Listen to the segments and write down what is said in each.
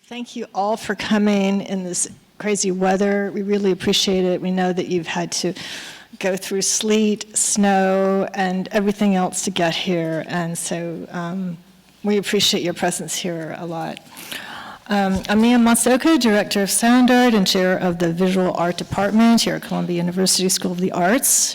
Thank you all for coming in this crazy weather. We really appreciate it. We know that you've had to go through sleet, snow, and everything else to get here, and so we appreciate your presence here a lot. I'm Miya Masaoka, Director of Sound Art and Chair of the Visual Art Department here at Columbia University School of the Arts.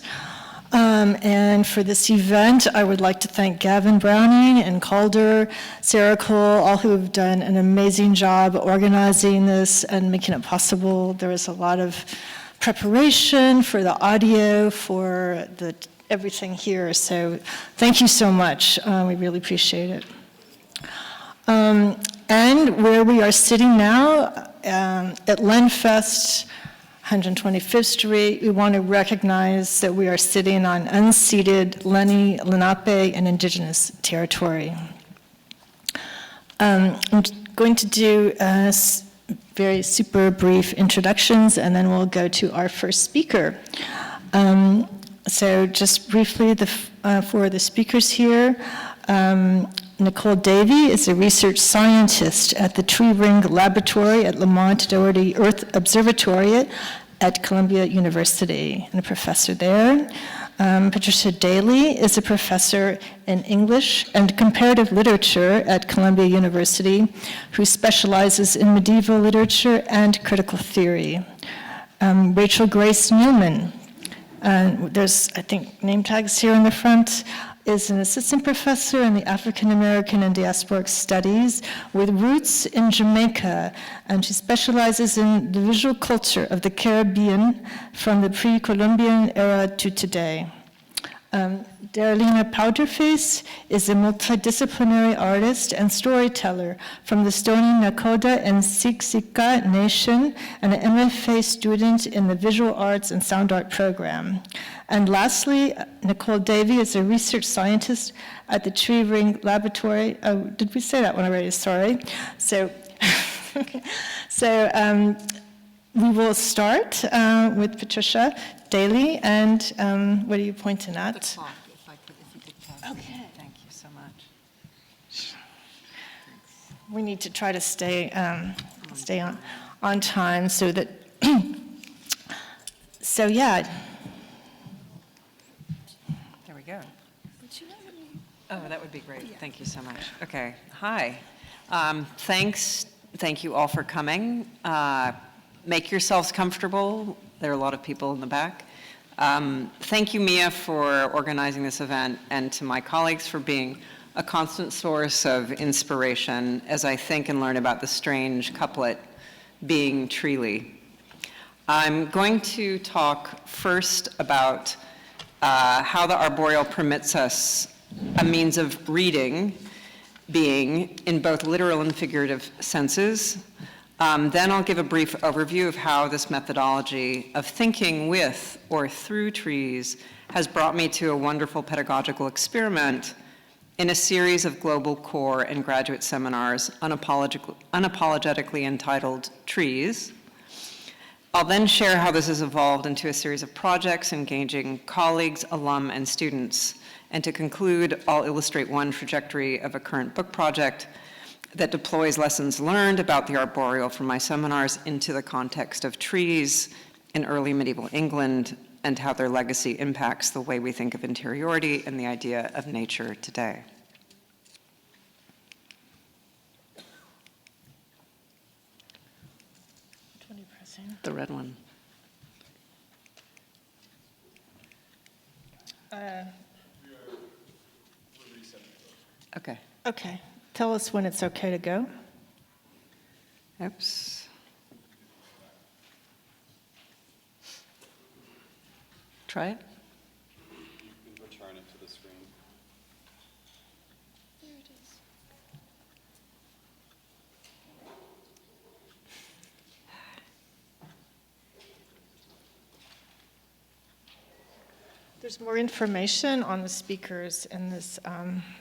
And for this event, I would like to thank Gavin Browning and Calder, Sarah Cole, all who have done an amazing job organizing this and making it possible. There was a lot of preparation for the audio, for everything here, so thank you so much. We really appreciate it. And where we are sitting now, at Lenfest, 125th Street, we want to recognize that we are sitting on unceded Lenni, Lenape, and Indigenous territory. I'm going to do very super brief introductions, and then we'll go to our first speaker. So just briefly, for the speakers here, Nicole Davi is a research scientist at the Tree Ring Laboratory at Lamont Doherty Earth Observatory at Columbia University, and a professor there. Patricia Dailey is a professor in English and Comparative Literature at Columbia University, who specializes in medieval literature and critical theory. Grace Newman, there's, I think, name tags here in the front, is an assistant professor in the African American and Diasporic Studies with roots in Jamaica, and she specializes in the visual culture of the Caribbean from the pre-Columbian era to today. Darylina Powderface is a multidisciplinary artist and storyteller from the Stony Nakoda and Siksika Nation, and an MFA student in the Visual Arts and Sound Art program. And lastly, Nicole Davi is a research scientist at the Tree Ring Laboratory. Oh, did we say that one already? Sorry. So, we will start with Patricia Dailey, and what are you pointing at? The clock, if you could pass. Okay. Thank you so much. We need to try to stay on time so that, so yeah. There we go. Oh, that would be great. Thank you so much. Okay. Hi. Thank you all for coming. Make yourselves comfortable. There are a lot of people in the back. Thank you, Miya, for organizing this event, and to my colleagues for being a constant source of inspiration as I think and learn about the strange couplet, being treely. I'm going to talk first about how the arboreal permits us a means of reading, being in both literal and figurative senses. Then I'll give a brief overview of how this methodology of thinking with or through trees has brought me to a wonderful pedagogical experiment in a series of global core and graduate seminars unapologetically entitled Trees. I'll then share how this has evolved into a series of projects engaging colleagues, alum, and students. And to conclude, I'll illustrate one trajectory of a current book project that deploys lessons learned about the arboreal from my seminars into the context of trees in early medieval England and how their legacy impacts the way we think of interiority and the idea of nature today. The red one. Okay. Okay. Tell us when it's okay to go. Oops. Try it. You can return it to the screen. There it is. There's more information on the speakers in this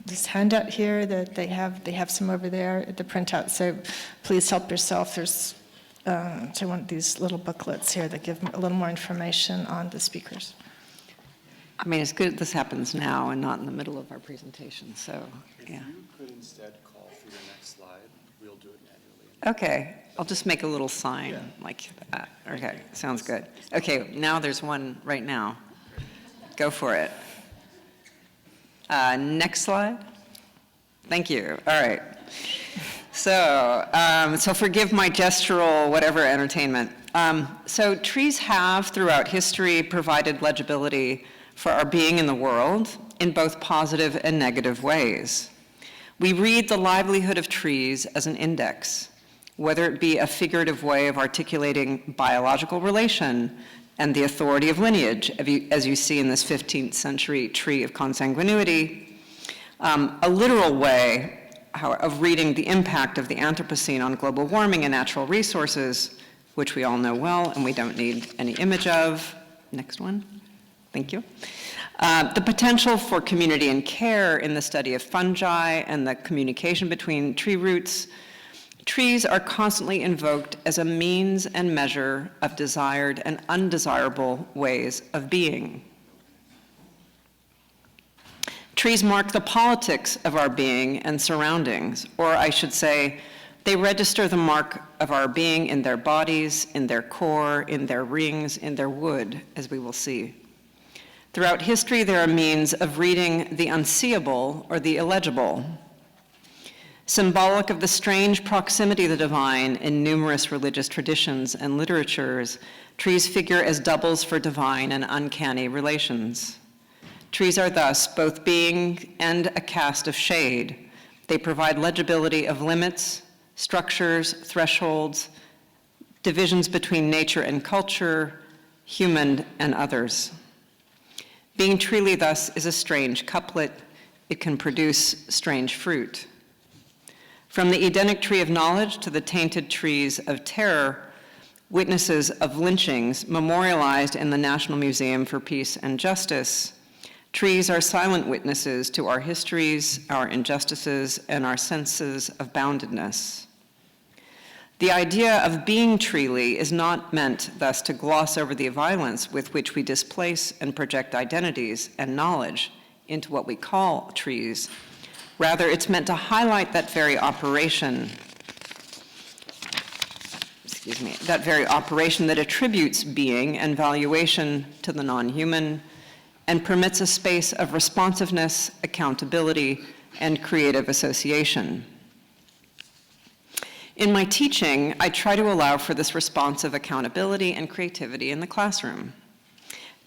this handout here that they have some over there at the printout. So please help yourself. There's to one of these little booklets here that give a little more information on the speakers. I mean, it's good this happens now and not in the middle of our presentation. So, If yeah. you could instead call for your next slide, we'll do it manually. Okay, I'll just make a little sign like that. Okay, sounds good. Okay, now there's one right now. Go for it. Next slide. Thank you. All right. So forgive my gestural whatever entertainment. So trees have, throughout history, provided legibility for our being in the world in both positive and negative ways. We read the livelihood of trees as an index, whether it be a figurative way of articulating biological relation and the authority of lineage, as you see in this 15th century tree of consanguinity, a literal way of reading the impact of the Anthropocene on global warming and natural resources, which we all know well and we don't need any image of. Next one. Thank you. The potential for community and care in the study of fungi and the communication between tree roots. Trees are constantly invoked as a means and measure of desired and undesirable ways of being. Trees mark the politics of our being and surroundings, or I should say, they register the mark of our being in their bodies, in their core, in their rings, in their wood, as we will see. Throughout history, there are means of reading the unseeable or the illegible. Symbolic of the strange proximity of the divine in numerous religious traditions and literatures, trees figure as doubles for divine and uncanny relations. Trees are thus both being and a cast of shade. They provide legibility of limits, structures, thresholds, divisions between nature and culture, human and others. Being treely thus is a strange couplet. It can produce strange fruit. From the Edenic tree of knowledge to the tainted trees of terror, witnesses of lynchings memorialized in the National Museum for Peace and Justice, trees are silent witnesses to our histories, our injustices, and our senses of boundedness. The idea of being treely is not meant thus to gloss over the violence with which we displace and project identities and knowledge into what we call trees. Rather, it's meant to highlight that very operation, that attributes being and valuation to the non-human and permits a space of responsiveness, accountability, and creative association. In my teaching, I try to allow for this responsive accountability and creativity in the classroom.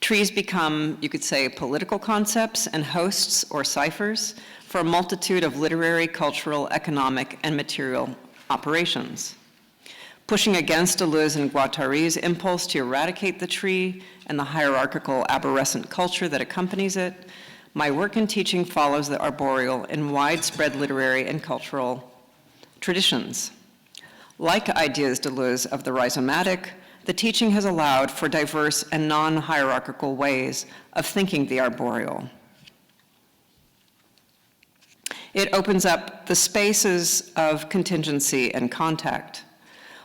Trees become, you could say, political concepts and hosts or ciphers for a multitude of literary, cultural, economic, and material operations. Pushing against Deleuze and Guattari's impulse to eradicate the tree and the hierarchical arborescent culture that accompanies it, my work in teaching follows the arboreal in widespread literary and cultural traditions. Like ideas Deleuze of the rhizomatic, the teaching has allowed for diverse and non-hierarchical ways of thinking the arboreal. It opens up the spaces of contingency and contact.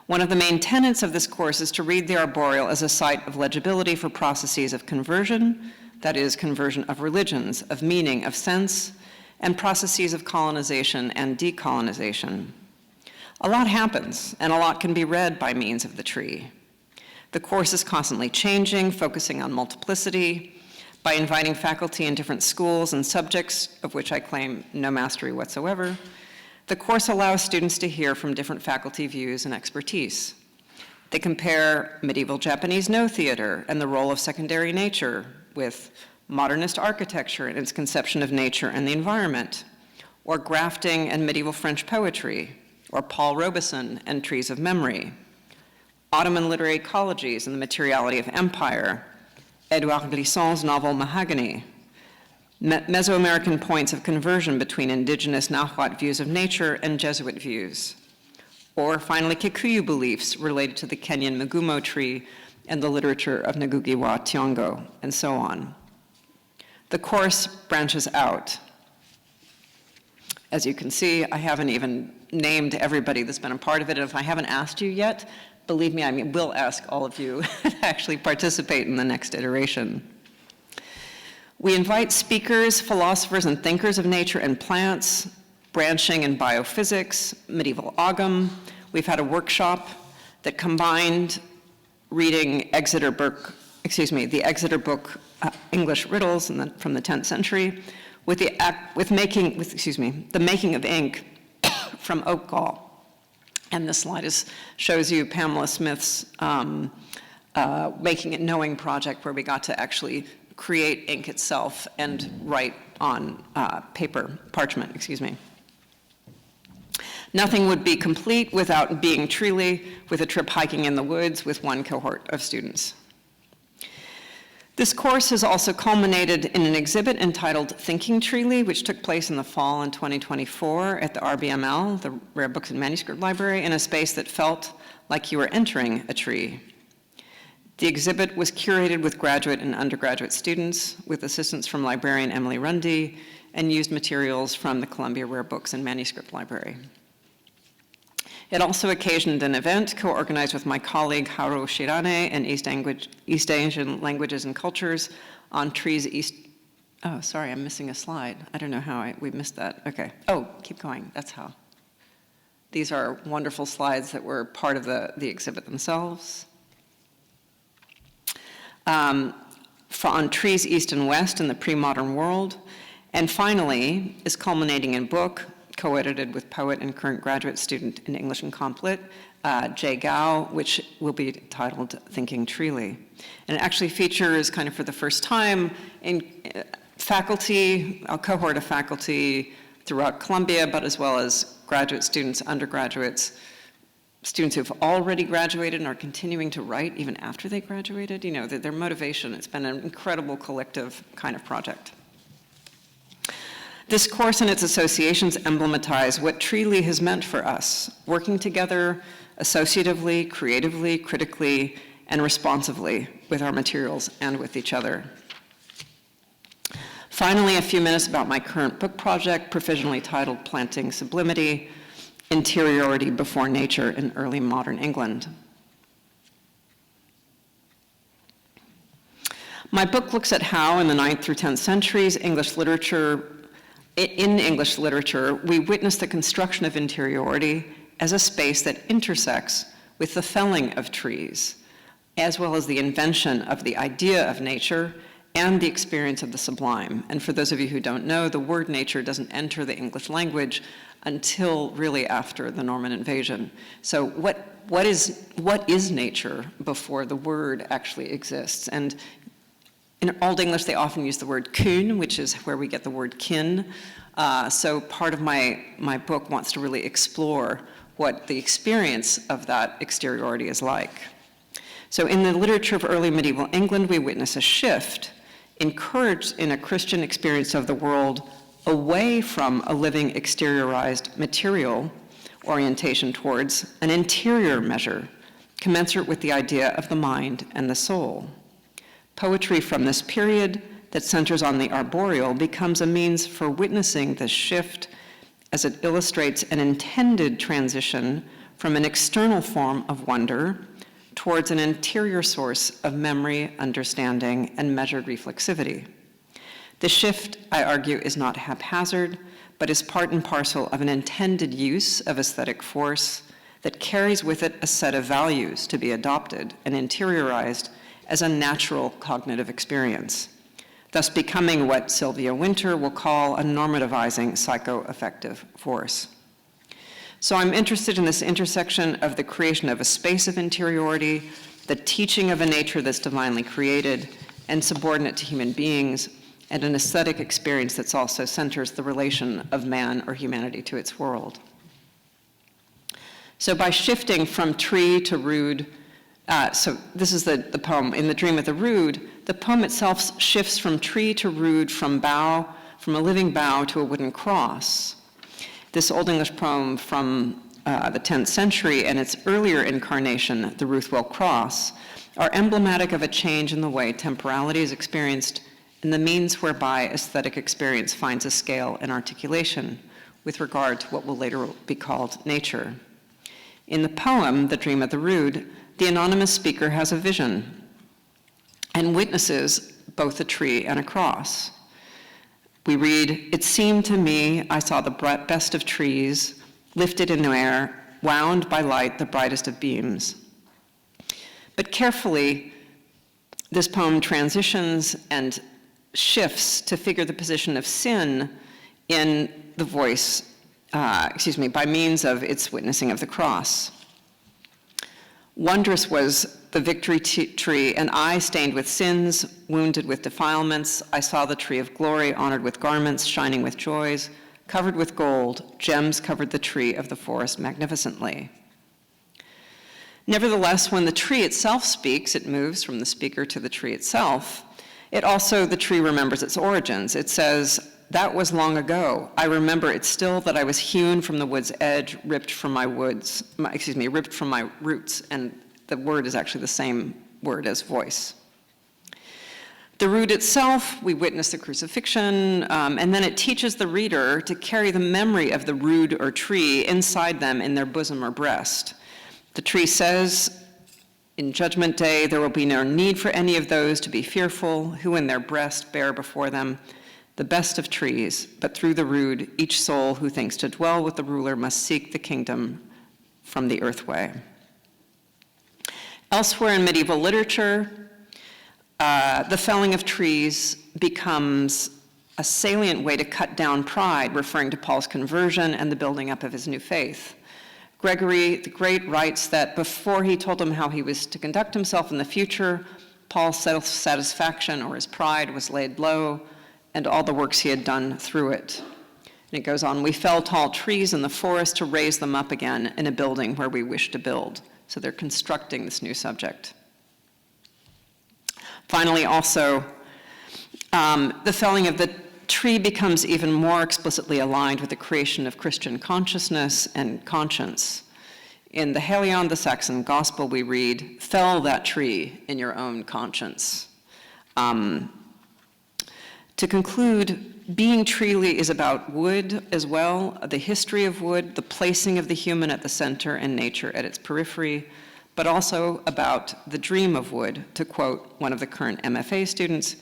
One of the main tenets of this course is to read the arboreal as a site of legibility for processes of conversion, that is, conversion of religions, of meaning, of sense, and processes of colonization and decolonization. A lot happens, and a lot can be read by means of the tree. The course is constantly changing, focusing on multiplicity, by inviting faculty in different schools and subjects, of which I claim no mastery whatsoever. The course allows students to hear from different faculty views and expertise. They compare medieval Japanese no theater and the role of secondary nature with modernist architecture and its conception of nature and the environment, or grafting and medieval French poetry, or Paul Robeson and trees of memory, Ottoman literary ecologies and the materiality of empire, Edouard Glissant's novel Mahogany, Mesoamerican points of conversion between indigenous Nahuatl views of nature and Jesuit views, or finally Kikuyu beliefs related to the Kenyan Mugumo tree and the literature of Ngugi wa Thiong'o, and so on. The course branches out. As you can see, I haven't even named everybody that's been a part of it. If I haven't asked you yet, believe me, I will ask all of you to actually participate in the next iteration. We invite speakers, philosophers, and thinkers of nature and plants, branching in biophysics, medieval Ogham, We've had a workshop that combined reading the Exeter book, English Riddles from the 10th century, with the making of ink from oak gall. And this slide shows you Pamela Smith's Making It Knowing project, where we got to actually create ink itself and write on parchment. Nothing would be complete without being truly with a trip hiking in the woods with one cohort of students. This course has also culminated in an exhibit entitled Thinking Treely, which took place in the fall in 2024 at the RBML, the Rare Books and Manuscript Library, in a space that felt like you were entering a tree. The exhibit was curated with graduate and undergraduate students, with assistance from librarian Emily Rundy, and used materials from the Columbia Rare Books and Manuscript Library. It also occasioned an event co-organized with my colleague Haru Shirane in East Asian Languages and Cultures on trees east. Oh, sorry, I'm missing a slide. I don't know how we missed that. Okay. Oh, keep going. That's how. These are wonderful slides that were part of the exhibit themselves. On trees east and west in the pre-modern world. And finally, is culminating in book, co-edited with poet and current graduate student in English and Comp Lit, Jay Gao, which will be titled Thinking Treely. And it actually features, kind of for the first time, in faculty, a cohort of faculty throughout Columbia, but as well as graduate students, undergraduates, students who've already graduated and are continuing to write even after they graduated. You know, their motivation, it's been an incredible collective kind of project. This course and its associations emblematize what Treely has meant for us, working together associatively, creatively, critically, and responsively with our materials and with each other. Finally, a few minutes about my current book project, provisionally titled Planting Sublimity, Interiority Before Nature in Early Modern England. My book looks at how, in the 9th through 10th centuries, in English literature, we witness the construction of interiority as a space that intersects with the felling of trees, as well as the invention of the idea of nature and the experience of the sublime. And for those of you who don't know, the word nature doesn't enter the English language until really after the Norman invasion. So what is nature before the word actually exists? And in Old English, they often use the word kun, which is where we get the word kin. So part of my book wants to really explore what the experience of that exteriority is like. So in the literature of early medieval England, we witness a shift encouraged in a Christian experience of the world away from a living exteriorized material orientation towards an interior measure, commensurate with the idea of the mind and the soul. Poetry from this period that centers on the arboreal becomes a means for witnessing this shift as it illustrates an intended transition from an external form of wonder towards an interior source of memory, understanding, and measured reflexivity. The shift, I argue, is not haphazard, but is part and parcel of an intended use of aesthetic force that carries with it a set of values to be adopted and interiorized as a natural cognitive experience, thus becoming what Sylvia Wynter will call a normativizing psychoaffective force. So I'm interested in this intersection of the creation of a space of interiority, the teaching of a nature that's divinely created and subordinate to human beings, and an aesthetic experience that also centers the relation of man or humanity to its world. So by shifting from tree to rood, so this is the poem, In the Dream of the Rood, the poem itself shifts from tree to rood, from a living bough to a wooden cross. This Old English poem from the 10th century and its earlier incarnation, the Ruthwell Cross, are emblematic of a change in the way temporality is experienced and the means whereby aesthetic experience finds a scale and articulation with regard to what will later be called nature. In the poem, The Dream of the Rood, the anonymous speaker has a vision and witnesses both a tree and a cross. We read, "It seemed to me I saw the best of trees lifted in air wound by light the brightest of beams. But carefully, this poem transitions and shifts to figure the position of sin in the voice, by means of its witnessing of the cross. Wondrous was the victory tree, and I, stained with sins, wounded with defilements, I saw the tree of glory, honored with garments, shining with joys, covered with gold, gems covered the tree of the forest magnificently. Nevertheless, when the tree itself speaks, it moves from the speaker to the tree itself. The tree remembers its origins. It says, "That was long ago. I remember it still that I was hewn from the wood's edge, ripped from my roots," and the word is actually the same word as voice. The root itself, we witness the crucifixion, and then it teaches the reader to carry the memory of the root or tree inside them in their bosom or breast. The tree says, in Judgment Day, there will be no need for any of those to be fearful, who in their breast bear before them the best of trees, but through the root, each soul who thinks to dwell with the ruler must seek the kingdom from the earthway. Elsewhere in medieval literature, the felling of trees becomes a salient way to cut down pride, referring to Paul's conversion and the building up of his new faith. Gregory the Great writes that before he told him how he was to conduct himself in the future, Paul's self-satisfaction or his pride was laid low, and all the works he had done through it. And it goes on, "We fell tall trees in the forest to raise them up again in a building where we wish to build." So they're constructing this new subject. Finally, also, the felling of the tree becomes even more explicitly aligned with the creation of Christian consciousness and conscience. In the Helion, the Saxon Gospel, we read, "Fell that tree in your own conscience." To conclude, Being Treely is about wood as well, the history of wood, the placing of the human at the center and nature at its periphery, but also about the dream of wood, to quote one of the current MFA students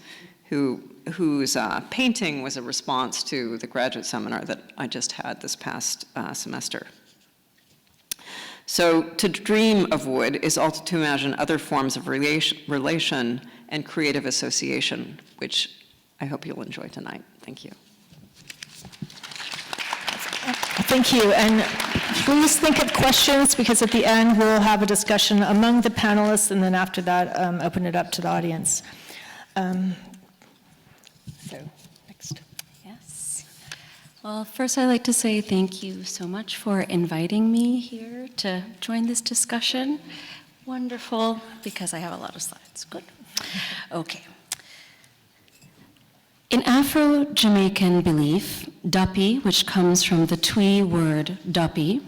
whose painting was a response to the graduate seminar that I just had this past semester. So to dream of wood is also to imagine other forms of relation and creative association, which I hope you'll enjoy tonight. Thank you. Thank you, and please think of questions, because at the end we'll have a discussion among the panelists, and then after that, open it up to the audience. Next. Yes. Well, first I'd like to say thank you so much for inviting me here to join this discussion. Wonderful, because I have a lot of slides. Good. Okay. In Afro-Jamaican belief, Duppy, which comes from the Twi word Duppy,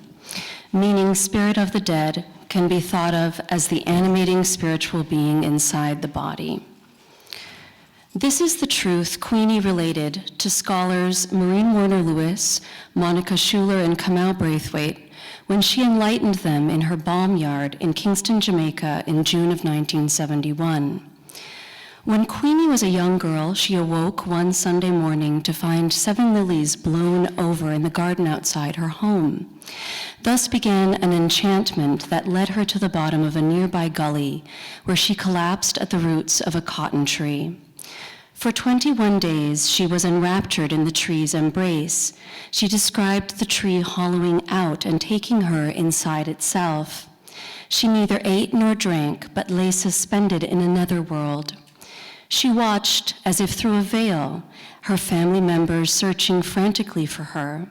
meaning spirit of the dead, can be thought of as the animating spiritual being inside the body. This is the truth Queenie related to scholars Maureen Warner-Lewis, Monica Schuler, and Kamau Braithwaite when she enlightened them in her balm yard in Kingston, Jamaica in June of 1971. When Queenie was a young girl, she awoke one Sunday morning to find 7 lilies blown over in the garden outside her home. Thus began an enchantment that led her to the bottom of a nearby gully, where she collapsed at the roots of a cotton tree. For 21 days, she was enraptured in the tree's embrace. She described the tree hollowing out and taking her inside itself. She neither ate nor drank, but lay suspended in another world. She watched, as if through a veil, her family members searching frantically for her.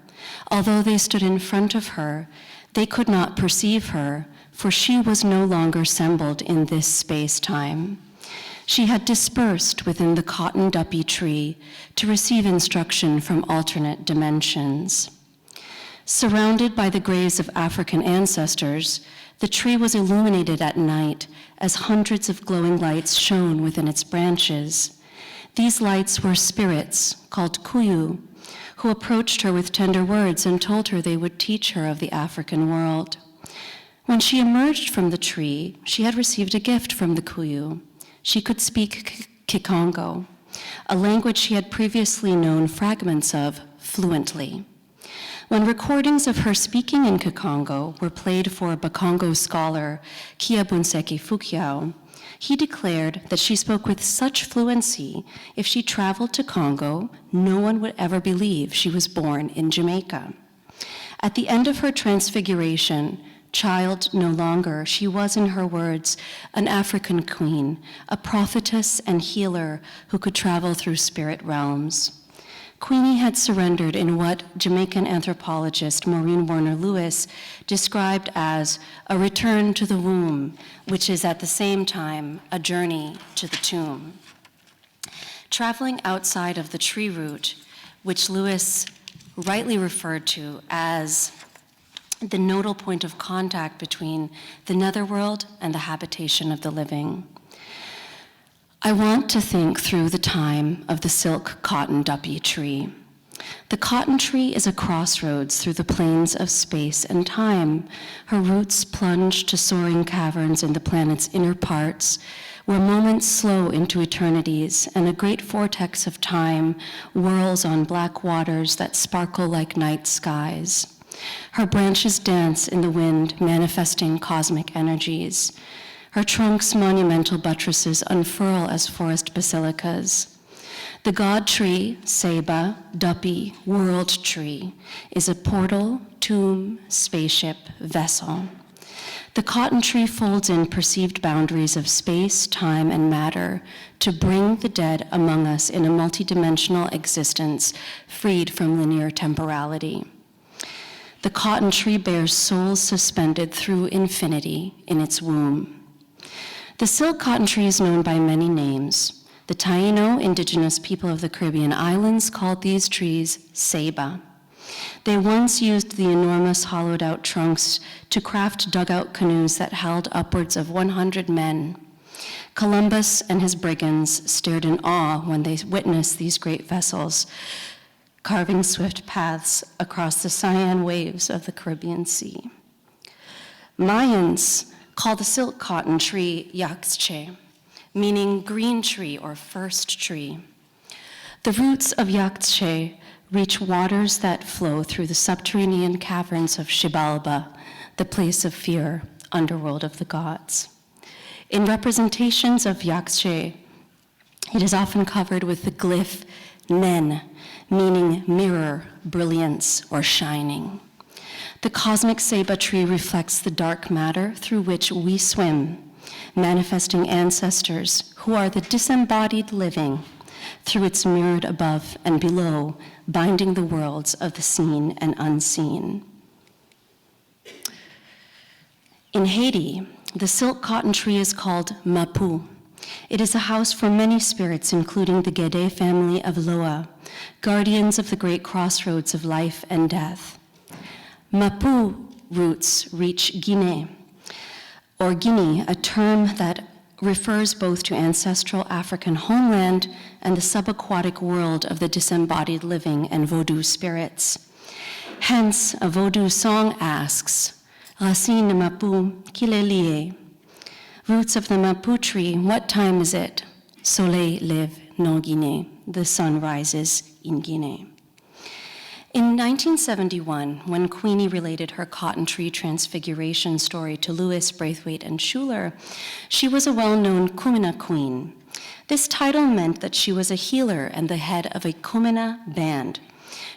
Although they stood in front of her, they could not perceive her, for she was no longer assembled in this space-time. She had dispersed within the cotton duppy tree to receive instruction from alternate dimensions. Surrounded by the graves of African ancestors, the tree was illuminated at night as hundreds of glowing lights shone within its branches. These lights were spirits, called Kuyu, who approached her with tender words and told her they would teach her of the African world. When she emerged from the tree, she had received a gift from the Kuyu. She could speak Kikongo, a language she had previously known fragments of fluently. When recordings of her speaking in Kikongo were played for Bakongo scholar Kiabunseki Fukiao, he declared that she spoke with such fluency, if she traveled to Congo, no one would ever believe she was born in Jamaica. At the end of her transfiguration, child no longer, she was, in her words, an African queen, a prophetess and healer who could travel through spirit realms. Queenie had surrendered in what Jamaican anthropologist Maureen Warner Lewis described as a return to the womb, which is at the same time a journey to the tomb. Traveling outside of the tree root, which Lewis rightly referred to as the nodal point of contact between the netherworld and the habitation of the living. I want to think through the time of the silk cotton duppy tree. The cotton tree is a crossroads through the plains of space and time. Her roots plunge to soaring caverns in the planet's inner parts, where moments slow into eternities, and a great vortex of time whirls on black waters that sparkle like night skies. Her branches dance in the wind, manifesting cosmic energies. Her trunk's monumental buttresses unfurl as forest basilicas. The god tree, Seba, Duppy, world tree, is a portal, tomb, spaceship, vessel. The cotton tree folds in perceived boundaries of space, time, and matter to bring the dead among us in a multidimensional existence freed from linear temporality. The cotton tree bears souls suspended through infinity in its womb. The silk cotton tree is known by many names. The Taino, indigenous people of the Caribbean islands, called these trees Seba. They once used the enormous hollowed-out trunks to craft dugout canoes that held upwards of 100 men. Columbus and his brigands stared in awe when they witnessed these great vessels, carving swift paths across the cyan waves of the Caribbean Sea. Mayans call the silk cotton tree Yaxche, meaning green tree or first tree. The roots of Yaxche reach waters that flow through the subterranean caverns of Xibalba, the place of fear, underworld of the gods. In representations of Yaxche, it is often covered with the glyph Nen, meaning mirror, brilliance, or shining. The cosmic Seba tree reflects the dark matter through which we swim, manifesting ancestors who are the disembodied living through its mirrored above and below, binding the worlds of the seen and unseen. In Haiti, the silk cotton tree is called Mapu. It is a house for many spirits, including the Gede family of Loa, guardians of the great crossroads of life and death. Mapu roots reach Guinea, or Guinea, a term that refers both to ancestral African homeland and the subaquatic world of the disembodied living and Vodou spirits. Hence, a Vodou song asks, Racine Mapu, kile lié? Roots of the Mapu tree, what time is it? Soleil lève no Guinée, the sun rises in Guinea. In 1971, when Queenie related her cotton tree transfiguration story to Lewis, Braithwaite, and Schuler, she was a well-known Kumina queen. This title meant that she was a healer and the head of a Kumina band.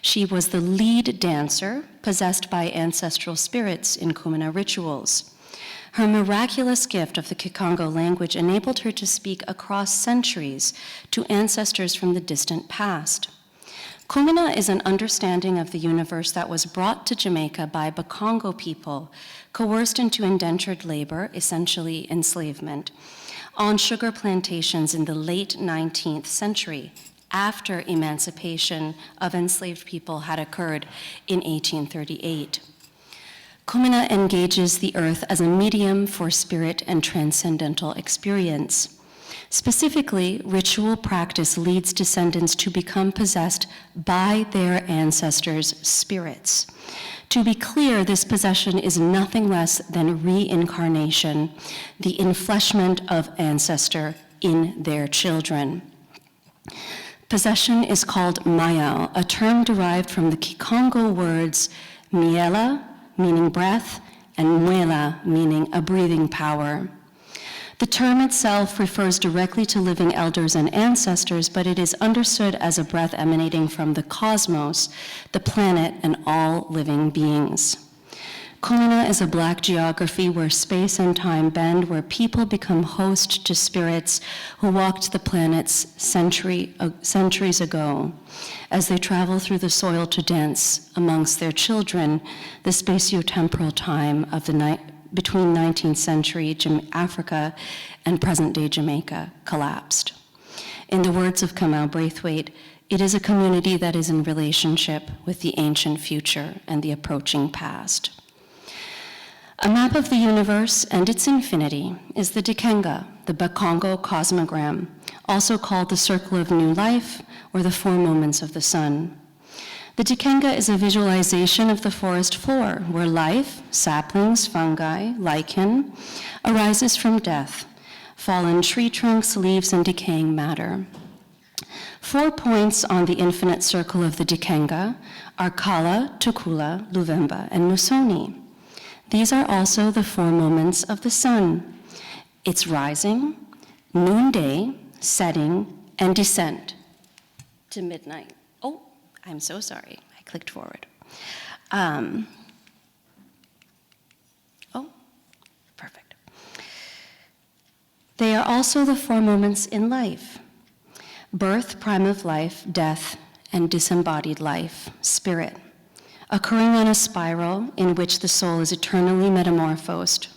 She was the lead dancer, possessed by ancestral spirits in Kumina rituals. Her miraculous gift of the Kikongo language enabled her to speak across centuries to ancestors from the distant past. Kumina is an understanding of the universe that was brought to Jamaica by Bakongo people, coerced into indentured labor, essentially enslavement, on sugar plantations in the late 19th century, after emancipation of enslaved people had occurred in 1838. Kumina engages the earth as a medium for spirit and transcendental experience. Specifically, ritual practice leads descendants to become possessed by their ancestors' spirits. To be clear, this possession is nothing less than reincarnation, the enfleshment of ancestor in their children. Possession is called mayao, a term derived from the Kikongo words miela, meaning breath, and muela, meaning a breathing power. The term itself refers directly to living elders and ancestors, but it is understood as a breath emanating from the cosmos, the planet, and all living beings. Kumina is a Black geography where space and time bend, where people become host to spirits who walked the planets centuries ago. As they travel through the soil to dance amongst their children, the spatiotemporal time of the between 19th century Africa and present-day Jamaica collapsed. In the words of Kamau Braithwaite, it is a community that is in relationship with the ancient future and the approaching past. A map of the universe and its infinity is the Dikenga, the Bakongo cosmogram, also called the Circle of New Life or the Four Moments of the Sun. The Dikenga is a visualization of the forest floor where life, saplings, fungi, lichen, arises from death, fallen tree trunks, leaves, and decaying matter. 4 points on the infinite circle of the Dikenga are Kala, Tukula, Luvemba, and Musoni. These are also the 4 moments of the sun: its rising, noonday, setting, and descent to midnight. Oh, I'm so sorry, I clicked forward. Oh, perfect. They are also the 4 moments in life: birth, prime of life, death, and disembodied life, spirit, occurring on a spiral in which the soul is eternally metamorphosed.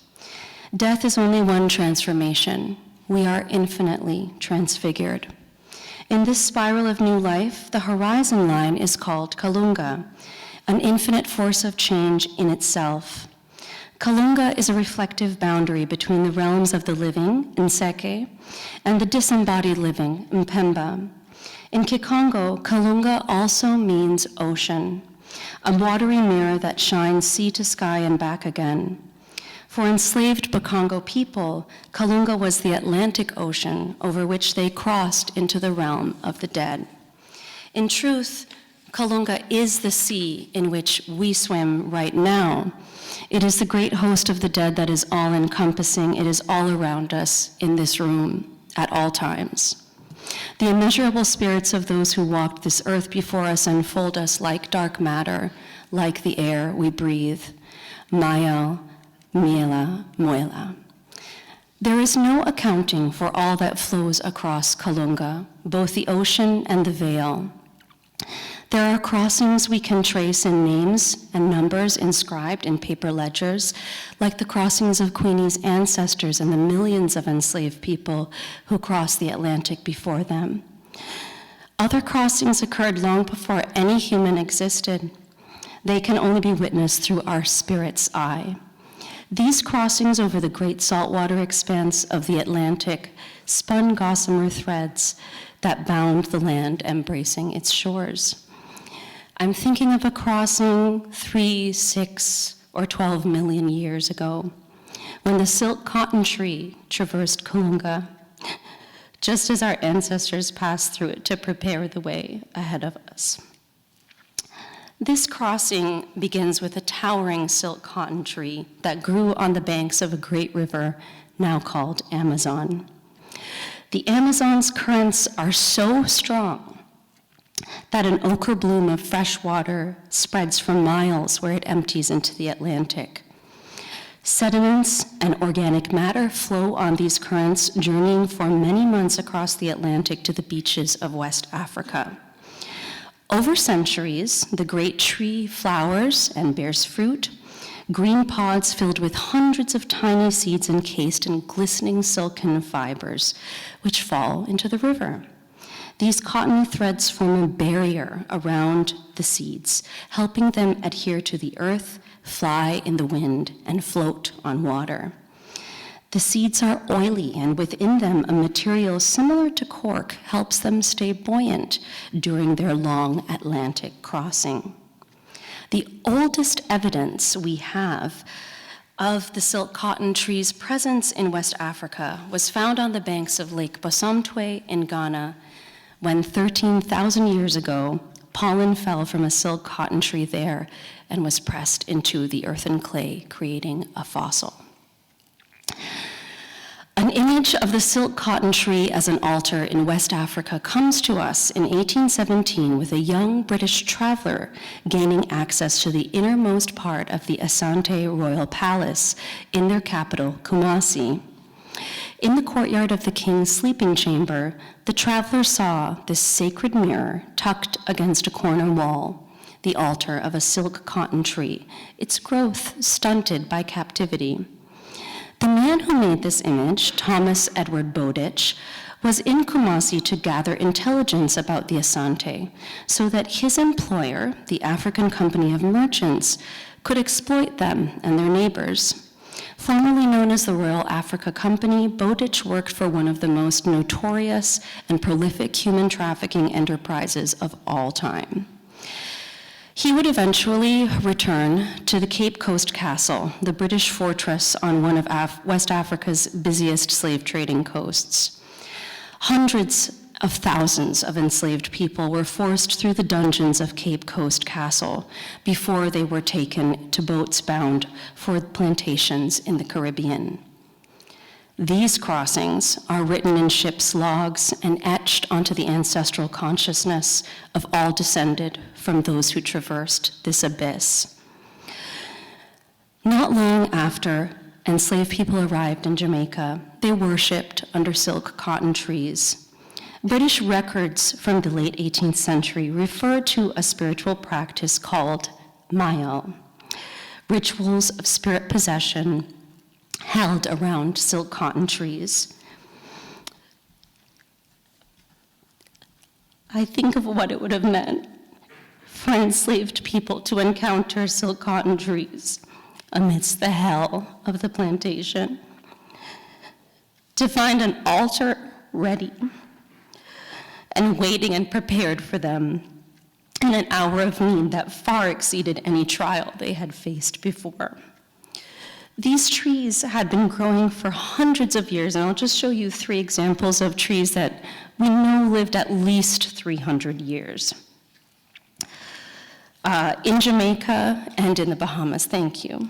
Death is only one transformation. We are infinitely transfigured. In this spiral of new life, the horizon line is called Kalunga, an infinite force of change in itself. Kalunga is a reflective boundary between the realms of the living, Nseke, and the disembodied living, Mpemba. In Kikongo, Kalunga also means ocean, a watery mirror that shines sea to sky and back again. For enslaved Bakongo people, Kalunga was the Atlantic Ocean over which they crossed into the realm of the dead. In truth, Kalunga is the sea in which we swim right now. It is the great host of the dead that is all-encompassing. It is all around us in this room at all times. The immeasurable spirits of those who walked this earth before us enfold us like dark matter, like the air we breathe. Mayo, Miela, Moela. There is no accounting for all that flows across Kalunga, both the ocean and the veil. There are crossings we can trace in names and numbers inscribed in paper ledgers, like the crossings of Queenie's ancestors and the millions of enslaved people who crossed the Atlantic before them. Other crossings occurred long before any human existed. They can only be witnessed through our spirit's eye. These crossings over the great saltwater expanse of the Atlantic spun gossamer threads that bound the land embracing its shores. I'm thinking of a crossing 3, 6, or 12 million years ago, when the silk cotton tree traversed Kalunga, just as our ancestors passed through it to prepare the way ahead of us. This crossing begins with a towering silk cotton tree that grew on the banks of a great river now called Amazon. The Amazon's currents are so strong that an ochre bloom of fresh water spreads for miles where it empties into the Atlantic. Sediments and organic matter flow on these currents, journeying for many months across the Atlantic to the beaches of West Africa. Over centuries, the great tree flowers and bears fruit, green pods filled with hundreds of tiny seeds encased in glistening silken fibers, which fall into the river. These cottony threads form a barrier around the seeds, helping them adhere to the earth, fly in the wind, and float on water. The seeds are oily, and within them, a material similar to cork helps them stay buoyant during their long Atlantic crossing. The oldest evidence we have of the silk cotton tree's presence in West Africa was found on the banks of Lake Bosomtwe in Ghana, when 13,000 years ago, pollen fell from a silk cotton tree there and was pressed into the earthen clay, creating a fossil. An image of the silk cotton tree as an altar in West Africa comes to us in 1817 with a young British traveler gaining access to the innermost part of the Asante Royal Palace in their capital, Kumasi. In the courtyard of the king's sleeping chamber, the traveler saw this sacred mirror tucked against a corner wall, the altar of a silk cotton tree, its growth stunted by captivity. The man who made this image, Thomas Edward Bowditch, was in Kumasi to gather intelligence about the Asante so that his employer, the African Company of Merchants, could exploit them and their neighbors. Formerly known as the Royal Africa Company, Bowditch worked for one of the most notorious and prolific human trafficking enterprises of all time. He would eventually return to the Cape Coast Castle, the British fortress on one of West Africa's busiest slave trading coasts. Hundreds of thousands of enslaved people were forced through the dungeons of Cape Coast Castle before they were taken to boats bound for plantations in the Caribbean. These crossings are written in ships' logs and etched onto the ancestral consciousness of all descended from those who traversed this abyss. Not long after enslaved people arrived in Jamaica, they worshipped under silk cotton trees. British records from the late 18th century refer to a spiritual practice called Mayal, rituals of spirit possession held around silk cotton trees. I think of what it would have meant for enslaved people to encounter silk cotton trees amidst the hell of the plantation, to find an altar ready and waiting and prepared for them in an hour of need that far exceeded any trial they had faced before. These trees had been growing for hundreds of years, and I'll just show you 3 examples of trees that we know lived at least 300 years. In Jamaica and in the Bahamas, thank you.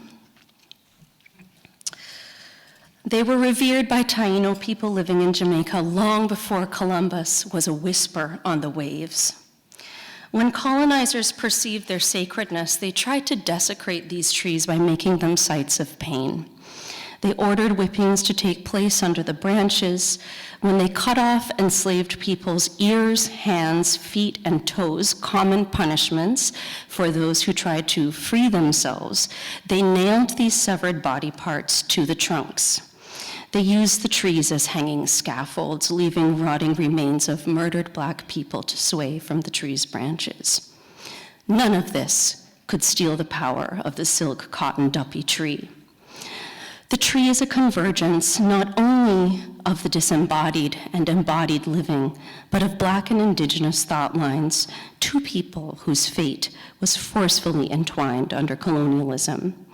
They were revered by Taino people living in Jamaica long before Columbus was a whisper on the waves. When colonizers perceived their sacredness, they tried to desecrate these trees by making them sites of pain. They ordered whippings to take place under the branches. When they cut off enslaved people's ears, hands, feet, and toes, common punishments for those who tried to free themselves, they nailed these severed body parts to the trunks. They used the trees as hanging scaffolds, leaving rotting remains of murdered Black people to sway from the tree's branches. None of this could steal the power of the silk cotton duppy tree. The tree is a convergence not only of the disembodied and embodied living, but of Black and Indigenous thought lines, 2 people whose fate was forcefully entwined under colonialism.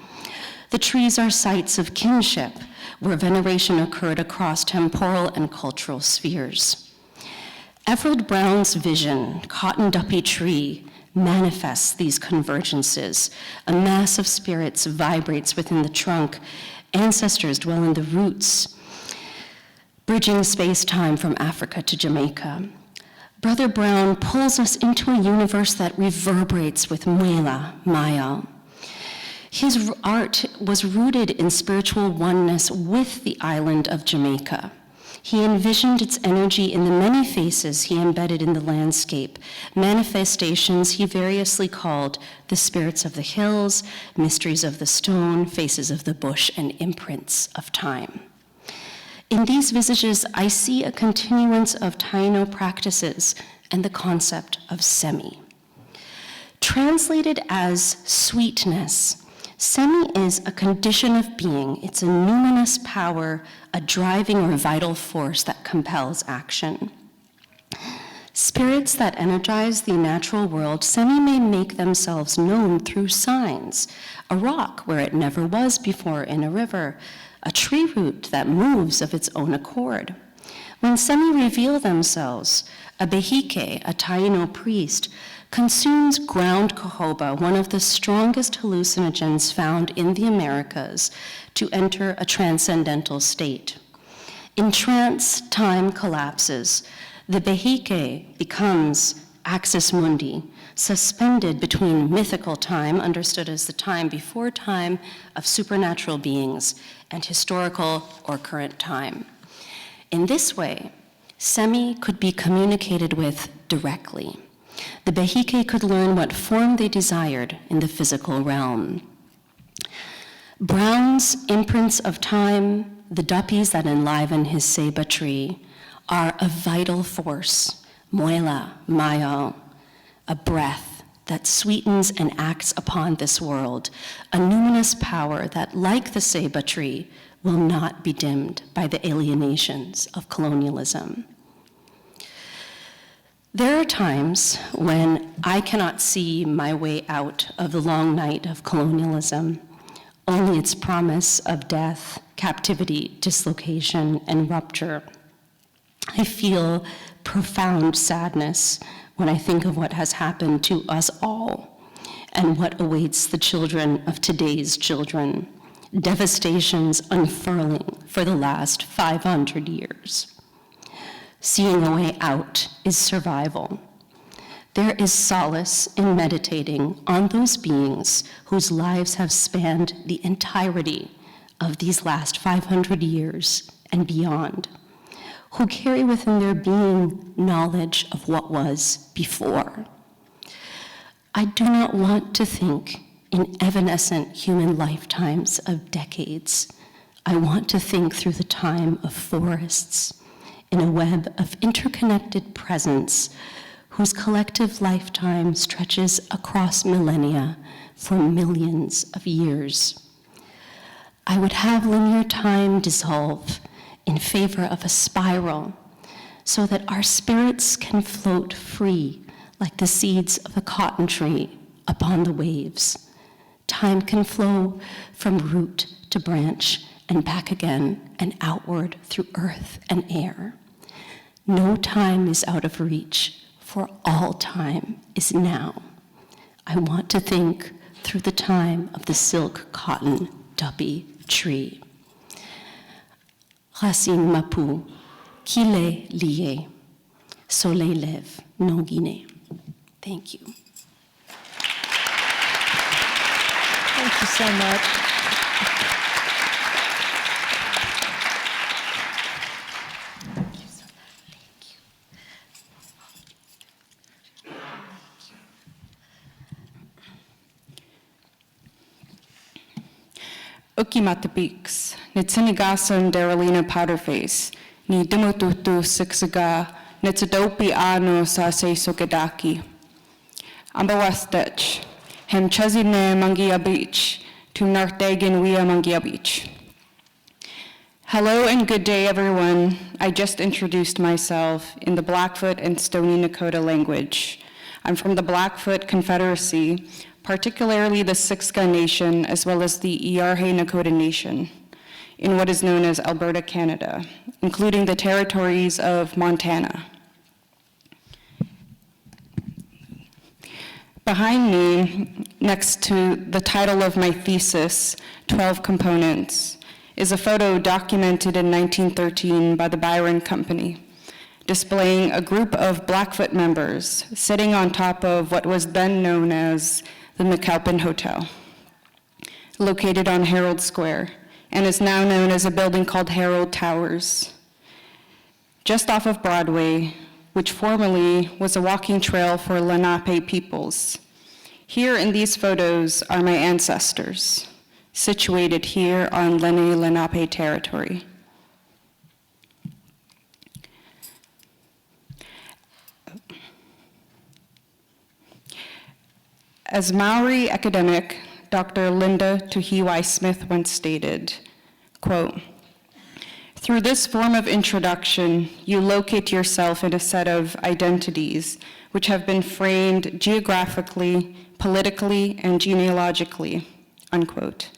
The trees are sites of kinship, where veneration occurred across temporal and cultural spheres. Everett Brown's vision, Cotton Duppy Tree, manifests these convergences. A mass of spirits vibrates within the trunk. Ancestors dwell in the roots, bridging space-time from Africa to Jamaica. Brother Brown pulls us into a universe that reverberates with Mayal. His art was rooted in spiritual oneness with the island of Jamaica. He envisioned its energy in the many faces he embedded in the landscape, manifestations he variously called the spirits of the hills, mysteries of the stone, faces of the bush, and imprints of time. In these visages, I see a continuance of Taino practices and the concept of semi. Translated as sweetness, semi is a condition of being. It's a numinous power, a driving or vital force that compels action. Spirits that energize the natural world, semi may make themselves known through signs. A rock where it never was before in a river, a tree root that moves of its own accord. When semi reveal themselves, a behike, a Taino priest, consumes ground jojoba, one of the strongest hallucinogens found in the Americas, to enter a transcendental state. In trance, time collapses. The behike becomes axis mundi, suspended between mythical time, understood as the time before time of supernatural beings, and historical or current time. In this way, semi could be communicated with directly. The behike could learn what form they desired in the physical realm. Brown's imprints of time, the duppies that enliven his ceiba tree, are a vital force, moela, mayo, a breath that sweetens and acts upon this world, a numinous power that, like the ceiba tree, will not be dimmed by the alienations of colonialism. There are times when I cannot see my way out of the long night of colonialism, only its promise of death, captivity, dislocation, and rupture. I feel profound sadness when I think of what has happened to us all and what awaits the children of today's children, devastations unfurling for the last 500 years. Seeing a way out is survival. There is solace in meditating on those beings whose lives have spanned the entirety of these last 500 years and beyond, who carry within their being knowledge of what was before. I do not want to think in evanescent human lifetimes of decades. I want to think through the time of forests, in a web of interconnected presence whose collective lifetime stretches across millennia for millions of years. I would have linear time dissolve in favor of a spiral so that our spirits can float free like the seeds of a cotton tree upon the waves. Time can flow from root to branch and back again and outward through earth and air. No time is out of reach, for all time is now. I want to think through the time of the silk cotton duppy tree. Racine mapu, kile liye, soleil lève, non Guinée. Thank you. Thank you so much. Ukimatapix, Nitsinigasan darylina powderface, ni dimututu sixiga, Nitsadopi ano sa se sokedaki. Ambawastech, hem chazine mangia beach, to nartegen wia mangia beach. Hello and good day, everyone. I just introduced myself in the Blackfoot and Stoney Nakoda language. I'm from the Blackfoot Confederacy, particularly the Siksika Nation, as well as the Iarhe Nakoda Nation, in what is known as Alberta, Canada, including the territories of Montana. Behind me, next to the title of my thesis, 12 Components, is a photo documented in 1913 by the Byron Company, displaying a group of Blackfoot members sitting on top of what was then known as the McAlpin Hotel, located on Herald Square, and is now known as a building called Herald Towers, just off of Broadway, which formerly was a walking trail for Lenape peoples. Here in these photos are my ancestors, situated here on Lenni Lenape territory. As Maori academic Dr. Linda Tuhiwai Smith once stated, quote, "Through this form of introduction, you locate yourself in a set of identities which have been framed geographically, politically, and genealogically," unquote.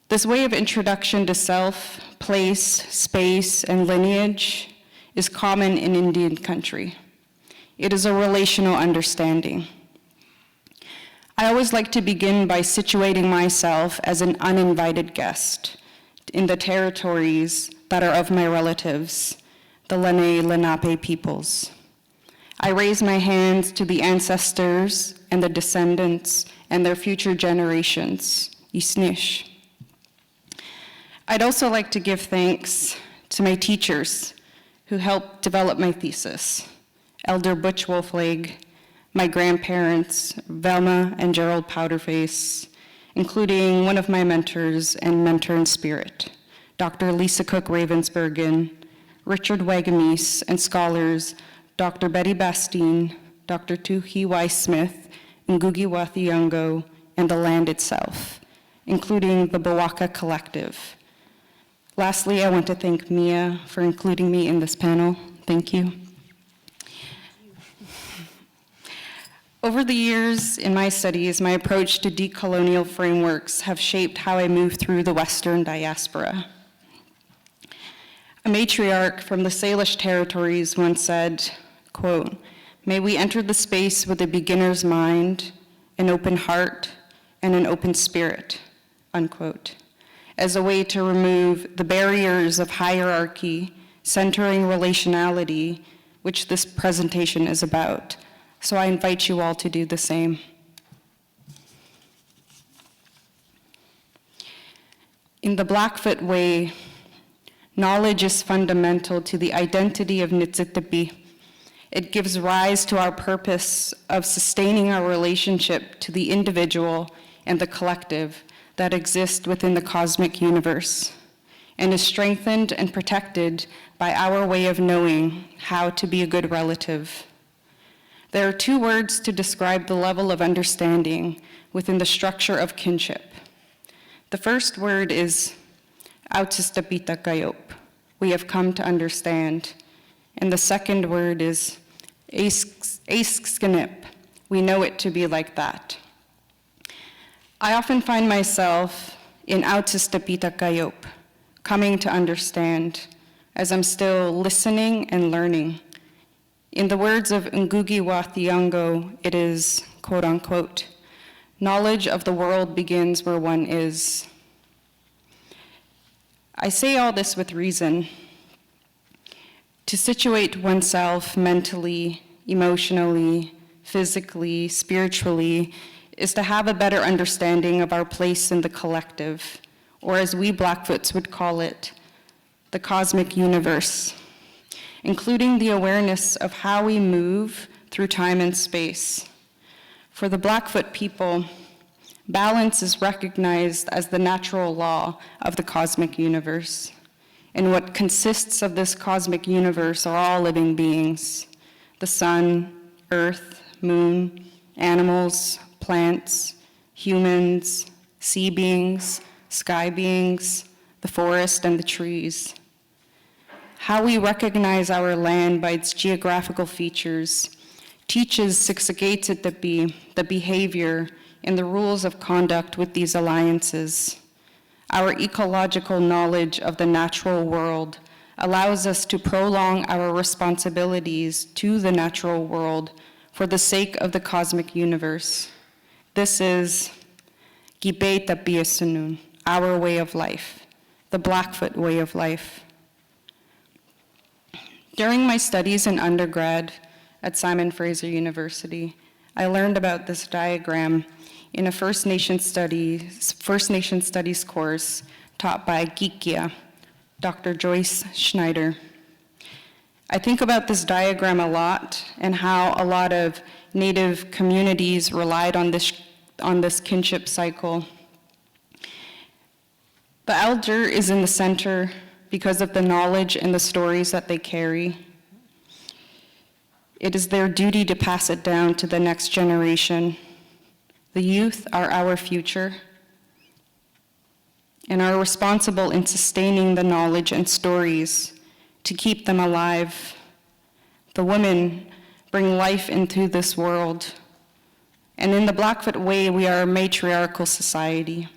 This way of introduction to self, place, space, and lineage is common in Indian country. It is a relational understanding. I always like to begin by situating myself as an uninvited guest in the territories that are of my relatives, the Lene Lenape peoples. I raise my hands to the ancestors and the descendants and their future generations, Isnish. I'd also like to give thanks to my teachers who helped develop my thesis, Elder Butch Wolflag, my grandparents, Velma and Gerald Powderface, including one of my mentors and mentor in spirit, Dr. Lisa Cook Ravensbergen, Richard Wagamise, and scholars Dr. Betty Bastine, Dr. Tuhi Y. Smith, Ngugi wa Thiong'o, and the land itself, including the Bawaka Collective. Lastly, I want to thank Miya for including me in this panel. Thank you. Over the years in my studies, my approach to decolonial frameworks have shaped how I move through the Western diaspora. A matriarch from the Salish territories once said, quote, "May we enter the space with a beginner's mind, an open heart, and an open spirit," unquote, as a way to remove the barriers of hierarchy, centering relationality, which this presentation is about. So I invite you all to do the same. In the Blackfoot way, knowledge is fundamental to the identity of Nitsitapi. It gives rise to our purpose of sustaining our relationship to the individual and the collective that exist within the cosmic universe, and is strengthened and protected by our way of knowing how to be a good relative. There are two words to describe the level of understanding within the structure of kinship. The first word is autistapita kayop, we have come to understand. And the second word is aiskskanip, we know it to be like that. I often find myself in autistapita kayop, coming to understand, as I'm still listening and learning. In the words of Ngugi wa Thiong'o, it is, quote unquote, knowledge of the world begins where one is. I say all this with reason. To situate oneself mentally, emotionally, physically, spiritually, is to have a better understanding of our place in the collective, or as we Blackfoots would call it, the cosmic universe, including the awareness of how we move through time and space. For the Blackfoot people, balance is recognized as the natural law of the cosmic universe. And what consists of this cosmic universe are all living beings: the sun, earth, moon, animals, plants, humans, sea beings, sky beings, the forest and the trees. How we recognize our land by its geographical features teaches Siksikaitsitapi the behavior and the rules of conduct with these alliances. Our ecological knowledge of the natural world allows us to prolong our responsibilities to the natural world for the sake of the cosmic universe. This is Gibeita Biasanun, our way of life, the Blackfoot way of life. During my studies in undergrad at Simon Fraser University, I learned about this diagram in a First Nation Studies course taught by Gikia, Dr. Joyce Schneider. I think about this diagram a lot and how a lot of Native communities relied on this kinship cycle. The elder is in the center because of the knowledge and the stories that they carry. It is their duty to pass it down to the next generation. The youth are our future and are responsible in sustaining the knowledge and stories to keep them alive. The women bring life into this world. And in the Blackfoot way, we are a matriarchal society.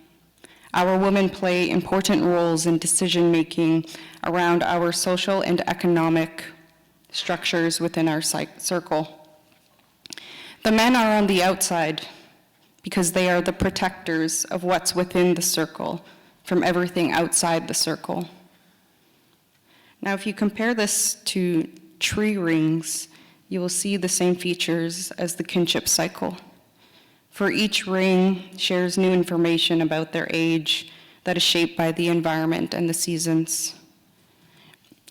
Our women play important roles in decision-making around our social and economic structures within our circle. The men are on the outside because they are the protectors of what's within the circle from everything outside the circle. Now, if you compare this to tree rings, you will see the same features as the kinship cycle. For each ring shares new information about their age that is shaped by the environment and the seasons.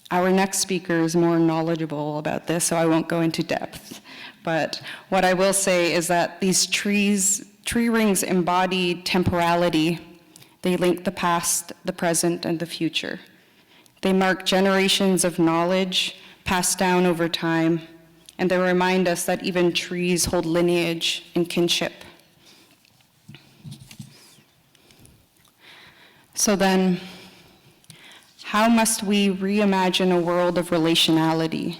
Our next speaker is more knowledgeable about this, so I won't go into depth. But what I will say is that these tree rings embody temporality. They link the past, the present, and the future. They mark generations of knowledge passed down over time, and they remind us that even trees hold lineage and kinship. So then, how must we reimagine a world of relationality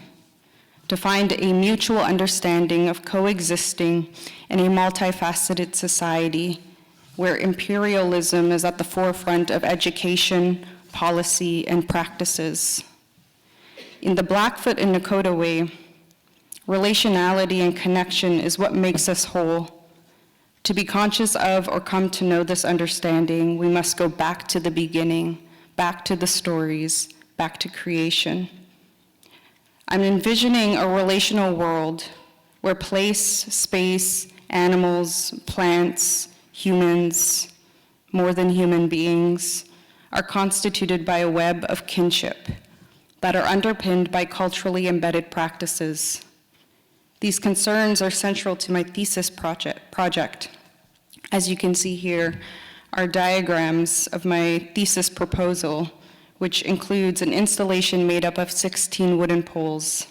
to find a mutual understanding of coexisting in a multifaceted society where imperialism is at the forefront of education, policy, and practices? In the Blackfoot and Nakota way, relationality and connection is what makes us whole. To be conscious of or come to know this understanding, we must go back to the beginning, back to the stories, back to creation. I'm envisioning a relational world where place, space, animals, plants, humans, more than human beings, are constituted by a web of kinship that are underpinned by culturally embedded practices. These concerns are central to my thesis project. As you can see here are diagrams of my thesis proposal, which includes an installation made up of 16 wooden poles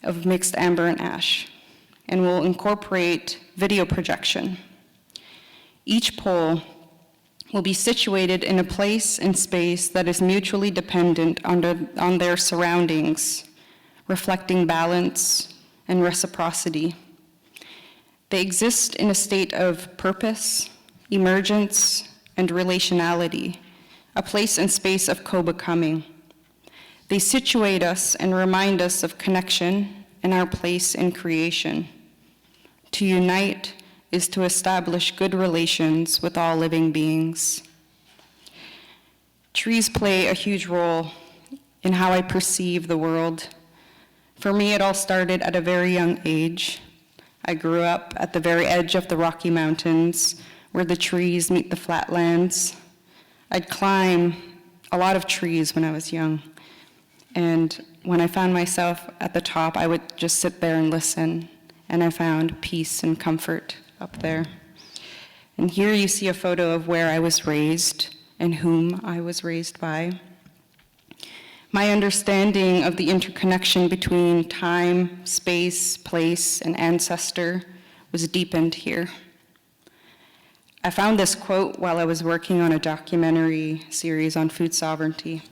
of mixed amber and ash, and will incorporate video projection. Each pole will be situated in a place and space that is mutually dependent on their surroundings, reflecting balance and reciprocity. They exist in a state of purpose, emergence, and relationality, a place and space of co-becoming. They situate us and remind us of connection and our place in creation. To unite is to establish good relations with all living beings. Trees play a huge role in how I perceive the world. For me, it all started at a very young age. I grew up at the very edge of the Rocky Mountains, where the trees meet the flatlands. I'd climb a lot of trees when I was young. And when I found myself at the top, I would just sit there and listen. And I found peace and comfort up there. And here you see a photo of where I was raised and whom I was raised by. My understanding of the interconnection between time, space, place, and ancestor was deepened here. I found this quote while I was working on a documentary series on food sovereignty.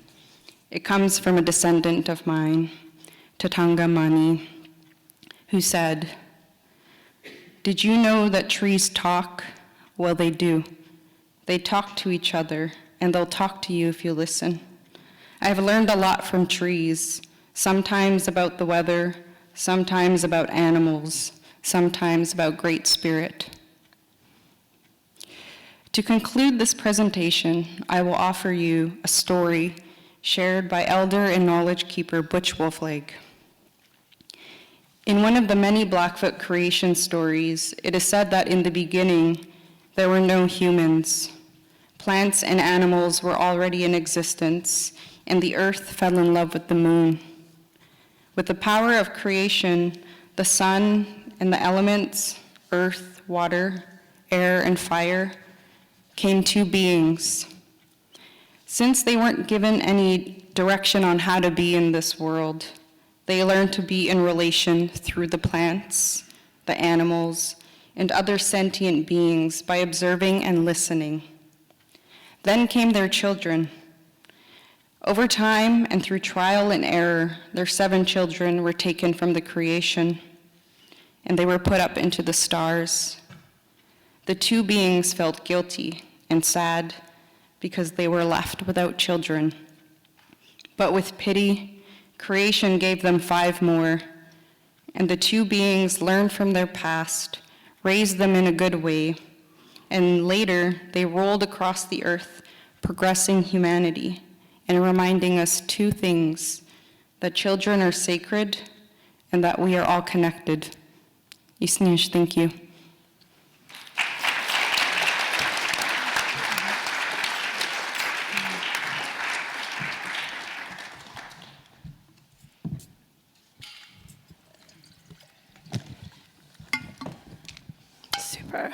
It comes from a descendant of mine, Tatanga Mani, who said, "Did you know that trees talk? Well, they do. They talk to each other, and they'll talk to you if you listen. I've learned a lot from trees, sometimes about the weather, sometimes about animals, sometimes about Great Spirit." To conclude this presentation, I will offer you a story shared by elder and knowledge keeper Butch Wolfleg. In one of the many Blackfoot creation stories, it is said that in the beginning, there were no humans. Plants and animals were already in existence, and the earth fell in love with the moon. With the power of creation, the sun and the elements, earth, water, air, and fire, came two beings. Since they weren't given any direction on how to be in this world, they learned to be in relation through the plants, the animals, and other sentient beings by observing and listening. Then came their children. Over time and through trial and error, their 7 children were taken from the creation, and they were put up into the stars. The 2 beings felt guilty and sad because they were left without children. But with pity, Creation gave them 5 more, and the 2 beings learned from their past, raised them in a good way, and later they rolled across the earth, progressing humanity and reminding us 2 things: that children are sacred and that we are all connected. Isnish, thank you. Super.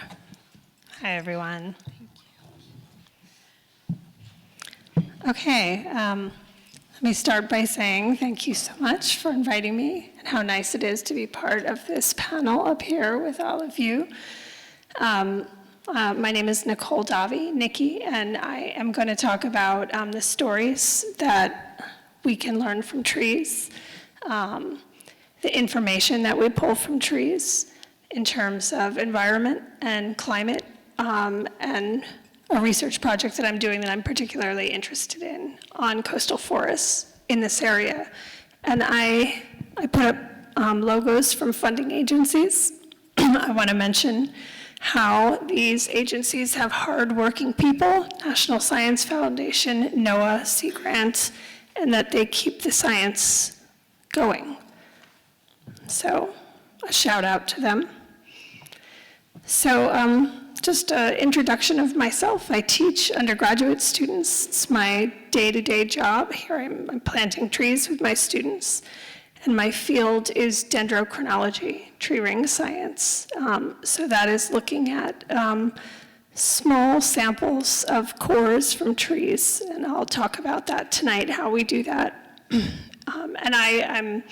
Hi, everyone. Okay, let me start by saying thank you so much for inviting me, and how nice it is to be part of this panel up here with all of you. My name is Nicole Davi, Nikki, and I am going to talk about the stories that we can learn from trees, the information that we pull from trees in terms of environment and climate, and a research project that I'm doing that I'm particularly interested in on coastal forests in this area. And I put up logos from funding agencies. I want to mention how these agencies have hardworking people, National Science Foundation, NOAA, Sea Grant, and that they keep the science going. So a shout out to them. So just an introduction of myself. I teach undergraduate students. It's my day-to-day job. Here I'm planting trees with my students. And my field is dendrochronology, tree ring science. So that is looking at small samples of cores from trees. And I'll talk about that tonight, how we do that. And I'm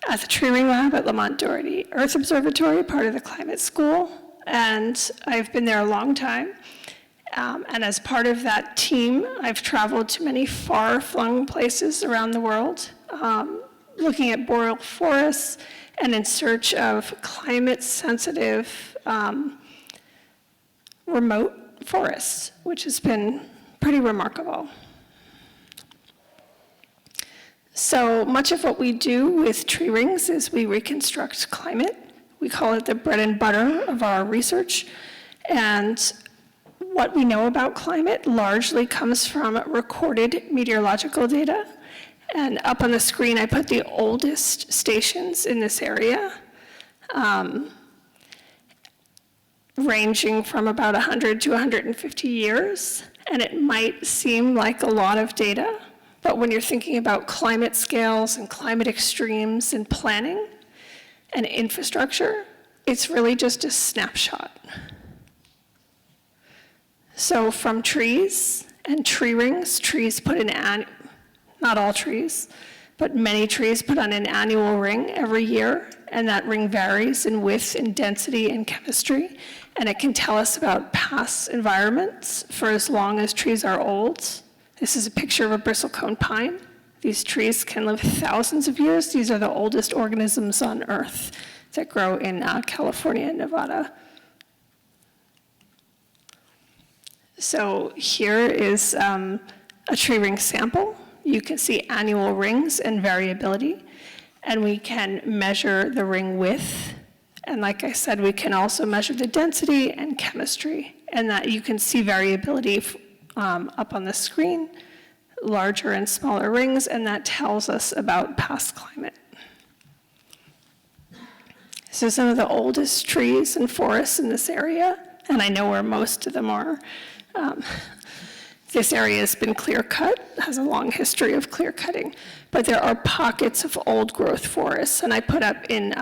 at the tree ring lab at Lamont Doherty Earth Observatory, part of the climate school. And I've been there a long time. And as part of that team, I've traveled to many far-flung places around the world, looking at boreal forests and in search of climate-sensitive remote forests, which has been pretty remarkable. So much of what we do with tree rings is we reconstruct climate. We call it the bread and butter of our research. And what we know about climate largely comes from recorded meteorological data. And up on the screen, I put the oldest stations in this area, ranging from about 100 to 150 years. And it might seem like a lot of data, but when you're thinking about climate scales and climate extremes and planning and infrastructure, it's really just a snapshot. So from trees and tree rings, trees put in, not all trees, but many trees put on an annual ring every year, and that ring varies in width and density and chemistry, and it can tell us about past environments for as long as trees are old. This is a picture of a bristlecone pine. These trees can live thousands of years. These are the oldest organisms on Earth that grow in California and Nevada. So here is a tree ring sample. You can see annual rings and variability, and we can measure the ring width. And like I said, we can also measure the density and chemistry, and that you can see variability up on the screen, larger and smaller rings, and that tells us about past climate. So some of the oldest trees and forests in this area, and I know where most of them are. This area has been clear-cut, has a long history of clear-cutting, but there are pockets of old-growth forests, and I put up in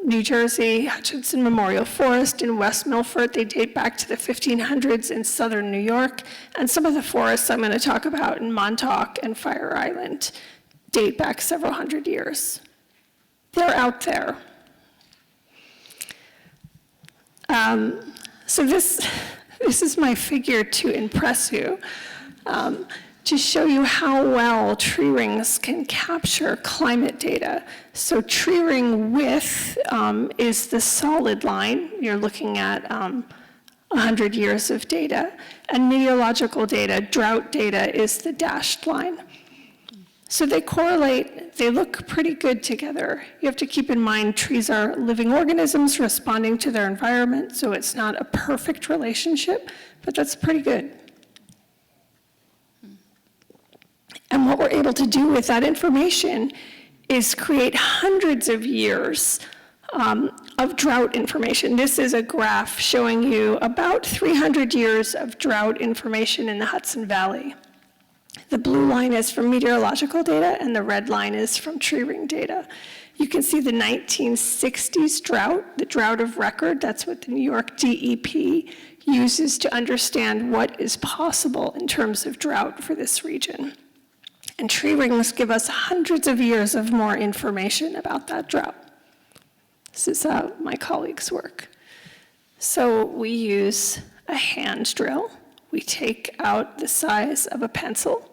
New Jersey, Hutchinson Memorial Forest in West Milford. They date back to the 1500s in southern New York, and some of the forests I'm going to talk about in Montauk and Fire Island date back several hundred years. They're out there. So this is my figure to impress you, to show you how well tree rings can capture climate data. So tree ring width is the solid line. You're looking at 100 years of data. And meteorological data, drought data, is the dashed line. So they correlate, they look pretty good together. You have to keep in mind trees are living organisms responding to their environment, so it's not a perfect relationship, but that's pretty good. And what we're able to do with that information is create hundreds of years of drought information. This is a graph showing you about 300 years of drought information in the Hudson Valley. The blue line is from meteorological data, and the red line is from tree ring data. You can see the 1960s drought, the drought of record. That's what the New York DEP uses to understand what is possible in terms of drought for this region. And tree rings give us hundreds of years of more information about that drought. This is my colleague's work. So we use a hand drill. We take out the size of a pencil.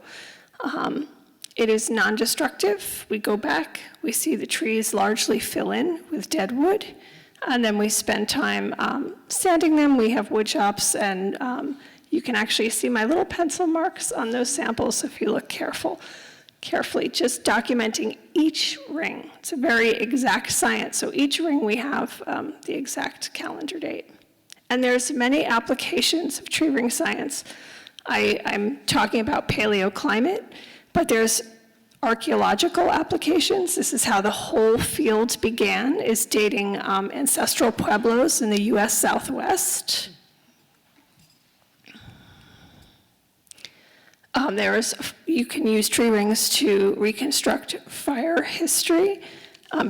It is non-destructive. We go back, we see the trees largely fill in with dead wood, and then we spend time sanding them. We have wood shops, and you can actually see my little pencil marks on those samples if you look carefully, just documenting each ring. It's a very exact science, so each ring we have the exact calendar date. And there's many applications of tree ring science. I'm talking about paleoclimate, but there's archaeological applications. This is how the whole field began, is dating ancestral pueblos in the US Southwest. You can use tree rings to reconstruct fire history,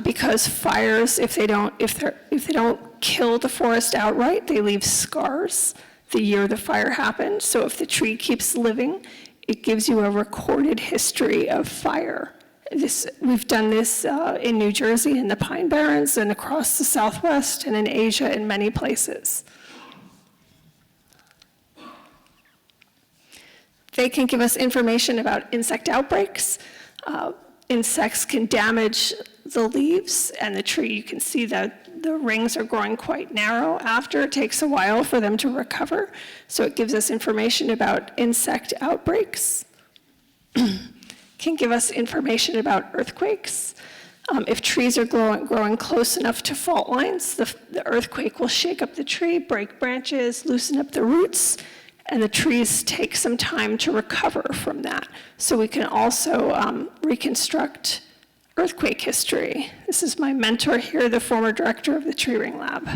because fires, if they don't kill the forest outright, they leave scars the year the fire happened. So if the tree keeps living, it gives you a recorded history of fire. We've done this in New Jersey, in the Pine Barrens, and across the Southwest, and in Asia, in many places. They can give us information about insect outbreaks. Insects can damage the leaves and the tree. You can see that the rings are growing quite narrow after. It takes a while for them to recover. So it gives us information about insect outbreaks. Can give us information about earthquakes. If trees are growing close enough to fault lines, the earthquake will shake up the tree, break branches, loosen up the roots, and the trees take some time to recover from that. So we can also reconstruct earthquake history. This is my mentor here, the former director of the Tree Ring Lab.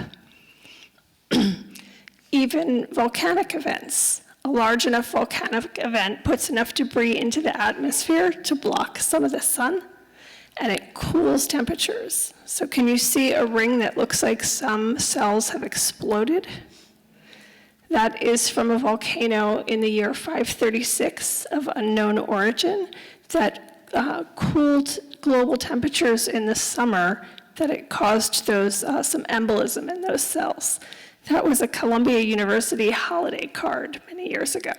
Even volcanic events. A large enough volcanic event puts enough debris into the atmosphere to block some of the sun, and it cools temperatures. So can you see a ring that looks like some cells have exploded? That is from a volcano in the year 536 of unknown origin that cooled global temperatures in the summer, that it caused those some embolism in those cells. That was a Columbia University holiday card many years ago.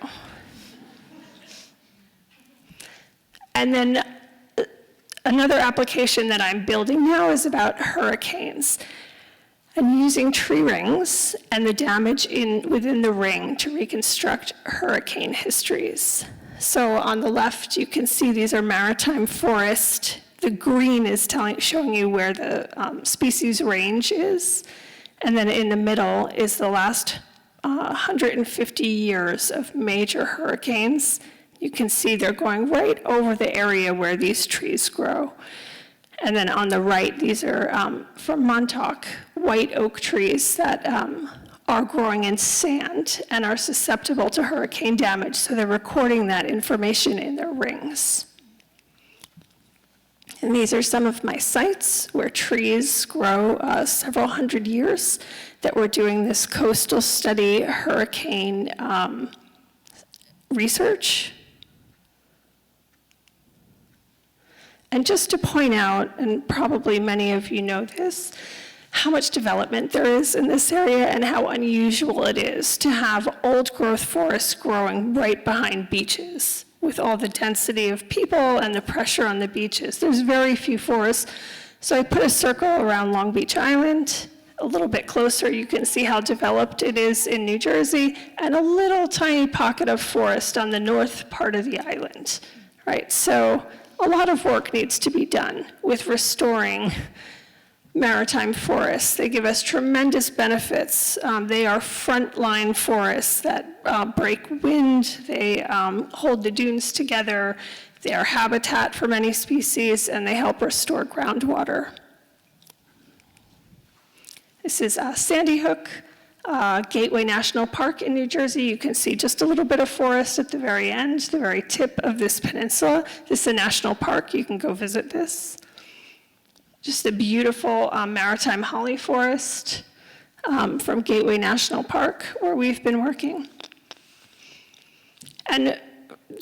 And then another application that I'm building now is about hurricanes, and using tree rings and the damage within the ring to reconstruct hurricane histories. So on the left, you can see these are maritime forest. The green is showing you where the species range is. And then in the middle is the last 150 years of major hurricanes. You can see they're going right over the area where these trees grow. And then on the right, these are from Montauk, white oak trees that are growing in sand and are susceptible to hurricane damage. So they're recording that information in their rings. And these are some of my sites where trees grow several hundred years that we're doing this coastal study hurricane research. And just to point out, and probably many of you know this, how much development there is in this area and how unusual it is to have old growth forests growing right behind beaches with all the density of people and the pressure on the beaches. There's very few forests. So I put a circle around Long Beach Island. A little bit closer, you can see how developed it is in New Jersey, and a little tiny pocket of forest on the north part of the island, right? So a lot of work needs to be done with restoring maritime forests. They give us tremendous benefits. They are frontline forests that break wind, they hold the dunes together, they are habitat for many species, and they help restore groundwater. This is Sandy Hook, Gateway National Park in New Jersey. You can see just a little bit of forest at the very end, the very tip of this peninsula. This is a national park. You can go visit this. Just a beautiful maritime holly forest from Gateway National Park, where we've been working. And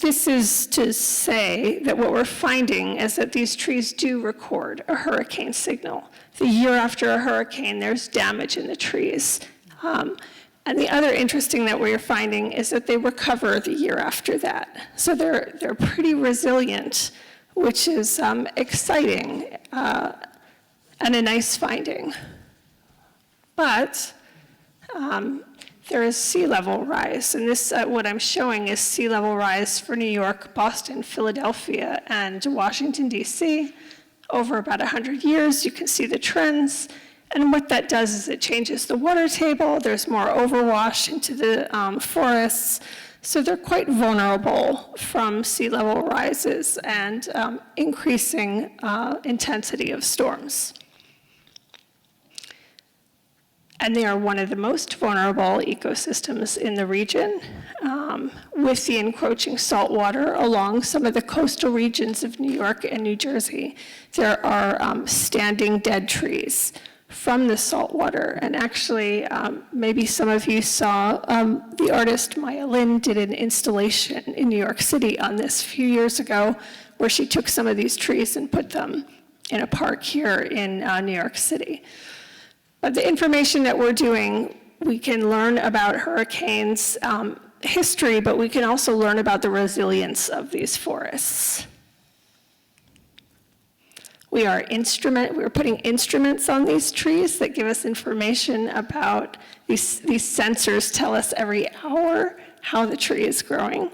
this is to say that what we're finding is that these trees do record a hurricane signal. The year after a hurricane, there's damage in the trees. And the other interesting that we're finding is that they recover the year after that. So they're pretty resilient, which is exciting and a nice finding. But there is sea level rise, and this, what I'm showing is sea level rise for New York, Boston, Philadelphia, and Washington, D.C. over about 100 years. You can see the trends, and what that does is it changes the water table. There's more overwash into the forests, so they're quite vulnerable from sea level rises and increasing intensity of storms. And they are one of the most vulnerable ecosystems in the region, with the encroaching saltwater along some of the coastal regions of New York and New Jersey. There are standing dead trees from the saltwater. And actually, maybe some of you saw the artist Maya Lin did an installation in New York City on this a few years ago, where she took some of these trees and put them in a park here in New York City. But the information that we're doing, we can learn about hurricanes history, but we can also learn about the resilience of these forests. We're putting instruments on these trees that give us information about, these sensors tell us every hour how the tree is growing.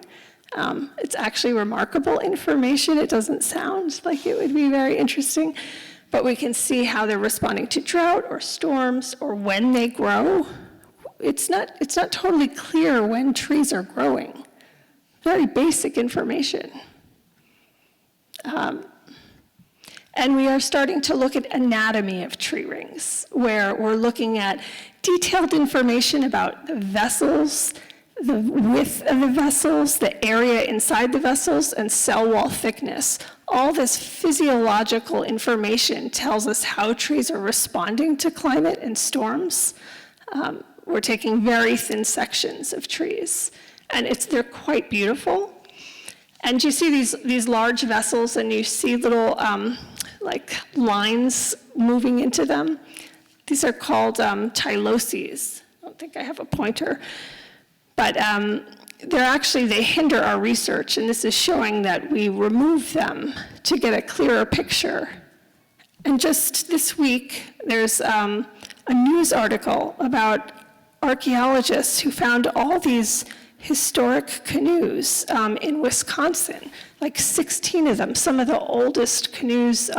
It's actually remarkable information. It doesn't sound like it would be very interesting. But we can see how they're responding to drought or storms or when they grow. It's not totally clear when trees are growing. Very basic information. And we are starting to look at anatomy of tree rings, where we're looking at detailed information about the vessels, the width of the vessels, the area inside the vessels, and cell wall thickness. All this physiological information tells us how trees are responding to climate and storms. We're taking very thin sections of trees, and they're quite beautiful. And you see these large vessels, and you see little like lines moving into them. These are called tyloses. I don't think I have a pointer. But they hinder our research, and this is showing that we remove them to get a clearer picture. And just this week, there's a news article about archaeologists who found all these historic canoes in Wisconsin, like 16 of them, some of the oldest canoes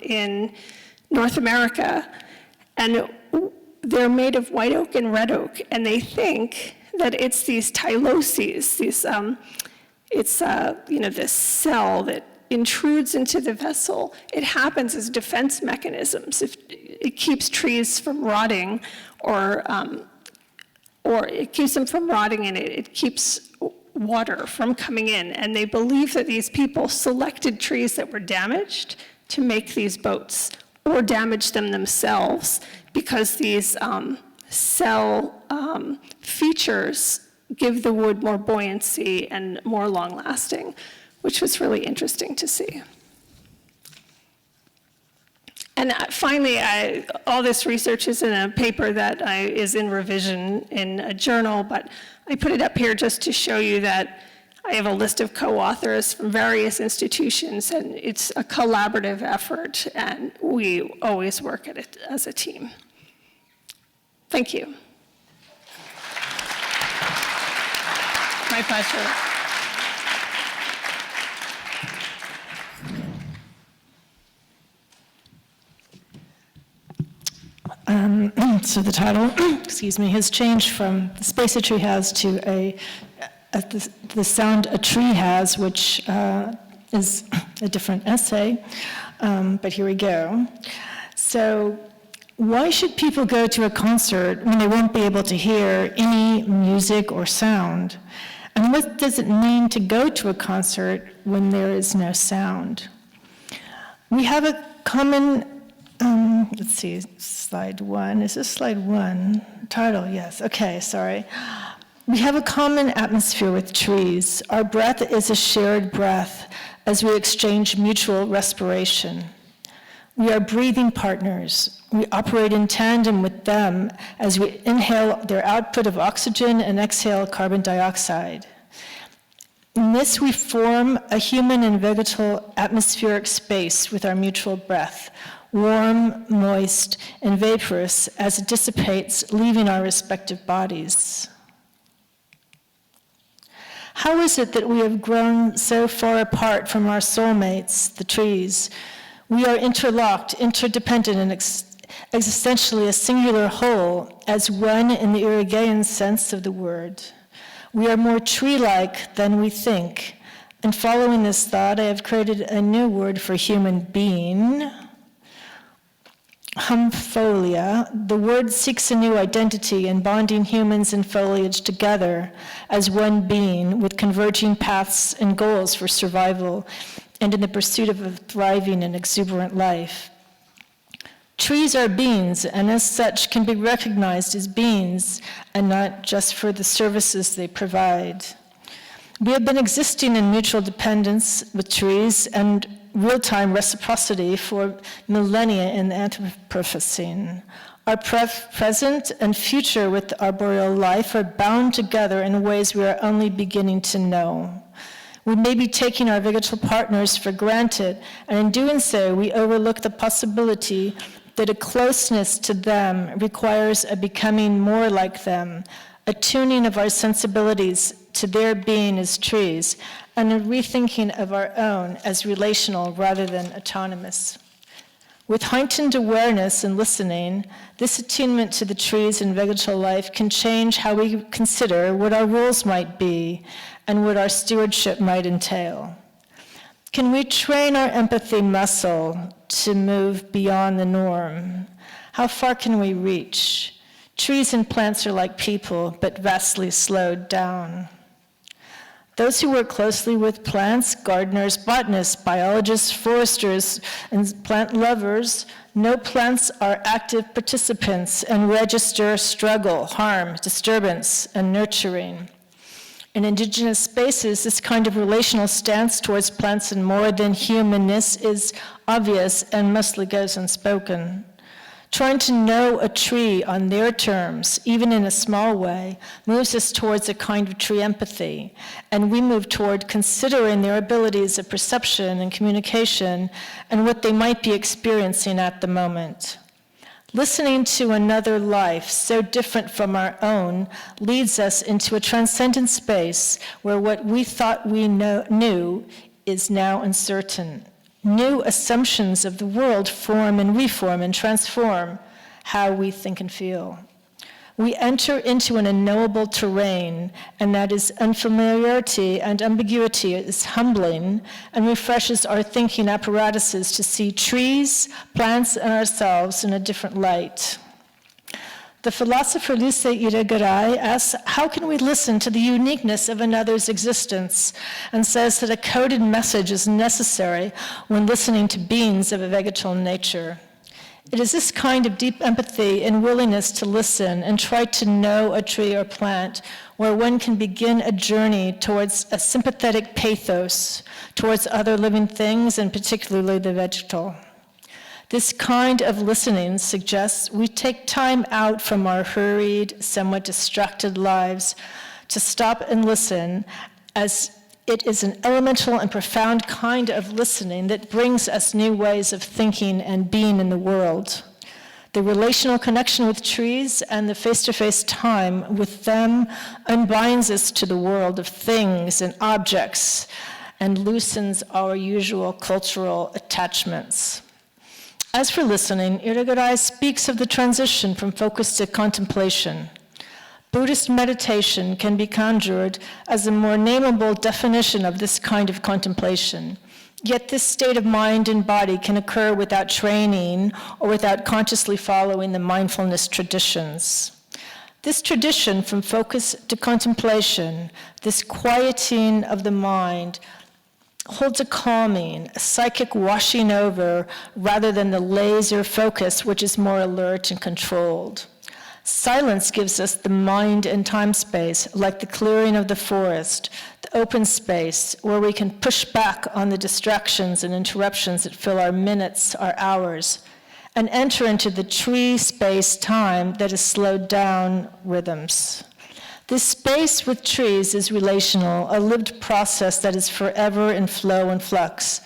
in North America. And they're made of white oak and red oak, and they think that it's these tyloses, this cell that intrudes into the vessel. It happens as defense mechanisms. If it keeps trees from rotting, or it keeps them from rotting, and it keeps water from coming in. And they believe that these people selected trees that were damaged to make these boats, or damaged them themselves, because these cell features give the wood more buoyancy and more long-lasting, which was really interesting to see. And finally, all this research is in a paper that is in revision in a journal, but I put it up here just to show you that I have a list of co-authors from various institutions, and it's a collaborative effort, and we always work at it as a team. Thank you. My pleasure. So the title, excuse me, has changed from the space a tree has to the sound a tree has, which is a different essay, but here we go. So why should people go to a concert when they won't be able to hear any music or sound? And what does it mean to go to a concert when there is no sound? We have a common, let's see, slide one. Is this slide one? Title, yes. Okay, sorry. We have a common atmosphere with trees. Our breath is a shared breath as we exchange mutual respiration. We are breathing partners. We operate in tandem with them as we inhale their output of oxygen and exhale carbon dioxide. In this, we form a human and vegetal atmospheric space with our mutual breath, warm, moist, and vaporous as it dissipates, leaving our respective bodies. How is it that we have grown so far apart from our soulmates, the trees? We are interlocked, interdependent, and existentially a singular whole, as one in the Irigaean sense of the word. We are more tree-like than we think. And following this thought, I have created a new word for human being, humpholia. The word seeks a new identity in bonding humans and foliage together as one being with converging paths and goals for survival and in the pursuit of a thriving and exuberant life. Trees are beings, and as such can be recognized as beings and not just for the services they provide. We have been existing in mutual dependence with trees and real-time reciprocity for millennia in the Anthropocene. Our present and future with arboreal life are bound together in ways we are only beginning to know. We may be taking our vegetal partners for granted, and in doing so, we overlook the possibility that a closeness to them requires a becoming more like them, a tuning of our sensibilities to their being as trees, and a rethinking of our own as relational rather than autonomous. With heightened awareness and listening, this attunement to the trees and vegetal life can change how we consider what our roles might be and what our stewardship might entail. Can we train our empathy muscle to move beyond the norm? How far can we reach? Trees and plants are like people, but vastly slowed down. Those who work closely with plants, gardeners, botanists, biologists, foresters, and plant lovers know plants are active participants and register struggle, harm, disturbance, and nurturing. In indigenous spaces, this kind of relational stance towards plants and more than humanness is obvious and mostly goes unspoken. Trying to know a tree on their terms, even in a small way, moves us towards a kind of tree empathy, and we move toward considering their abilities of perception and communication and what they might be experiencing at the moment. Listening to another life so different from our own leads us into a transcendent space where what we thought we knew is now uncertain. New assumptions of the world form and reform and transform how we think and feel. We enter into an unknowable terrain, and that is unfamiliarity and ambiguity is humbling and refreshes our thinking apparatuses to see trees, plants, and ourselves in a different light. The philosopher Luce Irigaray asks, how can we listen to the uniqueness of another's existence, and says that a coded message is necessary when listening to beings of a vegetal nature. It is this kind of deep empathy and willingness to listen and try to know a tree or plant where one can begin a journey towards a sympathetic pathos towards other living things, and particularly the vegetal. This kind of listening suggests we take time out from our hurried, somewhat distracted lives to stop and listen, as it is an elemental and profound kind of listening that brings us new ways of thinking and being in the world. The relational connection with trees and the face-to-face time with them unbinds us to the world of things and objects and loosens our usual cultural attachments. As for listening, Irigaray speaks of the transition from focus to contemplation. Buddhist meditation can be conjured as a more nameable definition of this kind of contemplation. Yet this state of mind and body can occur without training or without consciously following the mindfulness traditions. This tradition from focus to contemplation, this quieting of the mind, holds a calming, a psychic washing over, rather than the laser focus, which is more alert and controlled. Silence gives us the mind and time space, like the clearing of the forest, the open space, where we can push back on the distractions and interruptions that fill our minutes, our hours, and enter into the tree space time that is slowed down rhythms. This space with trees is relational, a lived process that is forever in flow and flux.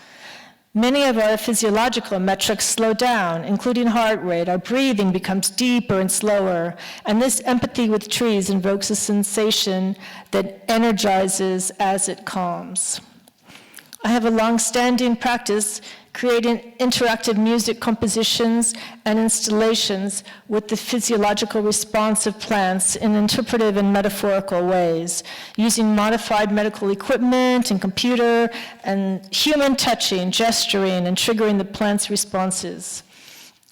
Many of our physiological metrics slow down, including heart rate. Our breathing becomes deeper and slower, and this empathy with trees invokes a sensation that energizes as it calms. I have a long-standing practice creating interactive music compositions and installations with the physiological response of plants in interpretive and metaphorical ways, using modified medical equipment and computer and human touching, gesturing, and triggering the plant's responses.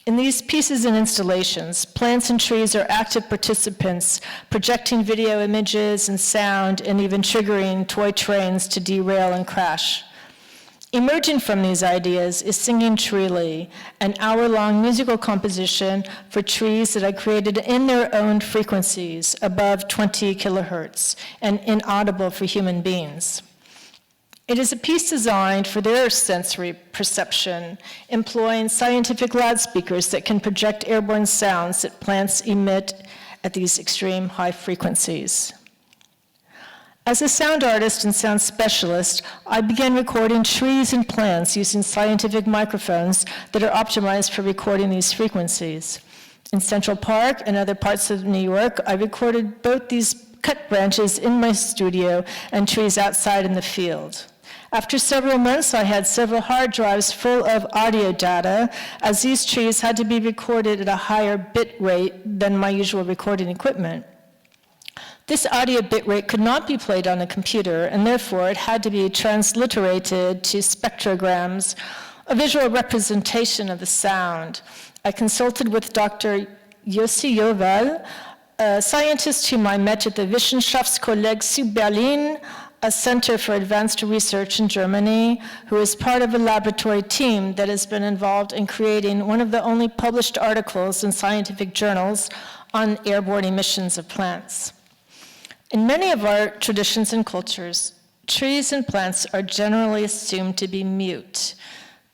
In these pieces and installations, plants and trees are active participants, projecting video images and sound, and even triggering toy trains to derail and crash. Emerging from these ideas is Singing Treely, an hour-long musical composition for trees that I created in their own frequencies, above 20 kilohertz, and inaudible for human beings. It is a piece designed for their sensory perception, employing scientific loudspeakers that can project airborne sounds that plants emit at these extreme high frequencies. As a sound artist and sound specialist, I began recording trees and plants using scientific microphones that are optimized for recording these frequencies. In Central Park and other parts of New York, I recorded both these cut branches in my studio and trees outside in the field. After several months, I had several hard drives full of audio data, as these trees had to be recorded at a higher bit rate than my usual recording equipment. This audio bitrate could not be played on a computer, and therefore it had to be transliterated to spectrograms, a visual representation of the sound. I consulted with Dr. Yossi Yoval, a scientist whom I met at the Wissenschaftskolleg zu Berlin, a center for advanced research in Germany, who is part of a laboratory team that has been involved in creating one of the only published articles in scientific journals on airborne emissions of plants. In many of our traditions and cultures, trees and plants are generally assumed to be mute,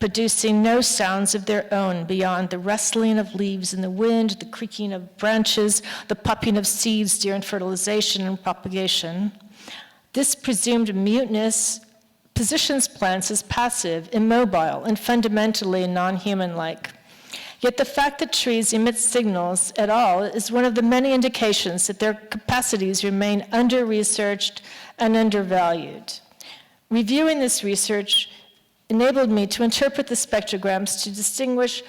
producing no sounds of their own beyond the rustling of leaves in the wind, the creaking of branches, the popping of seeds during fertilization and propagation. This presumed muteness positions plants as passive, immobile, and fundamentally non-human-like. Yet the fact that trees emit signals at all is one of the many indications that their capacities remain under-researched and undervalued. Reviewing this research enabled me to interpret the spectrograms to distinguish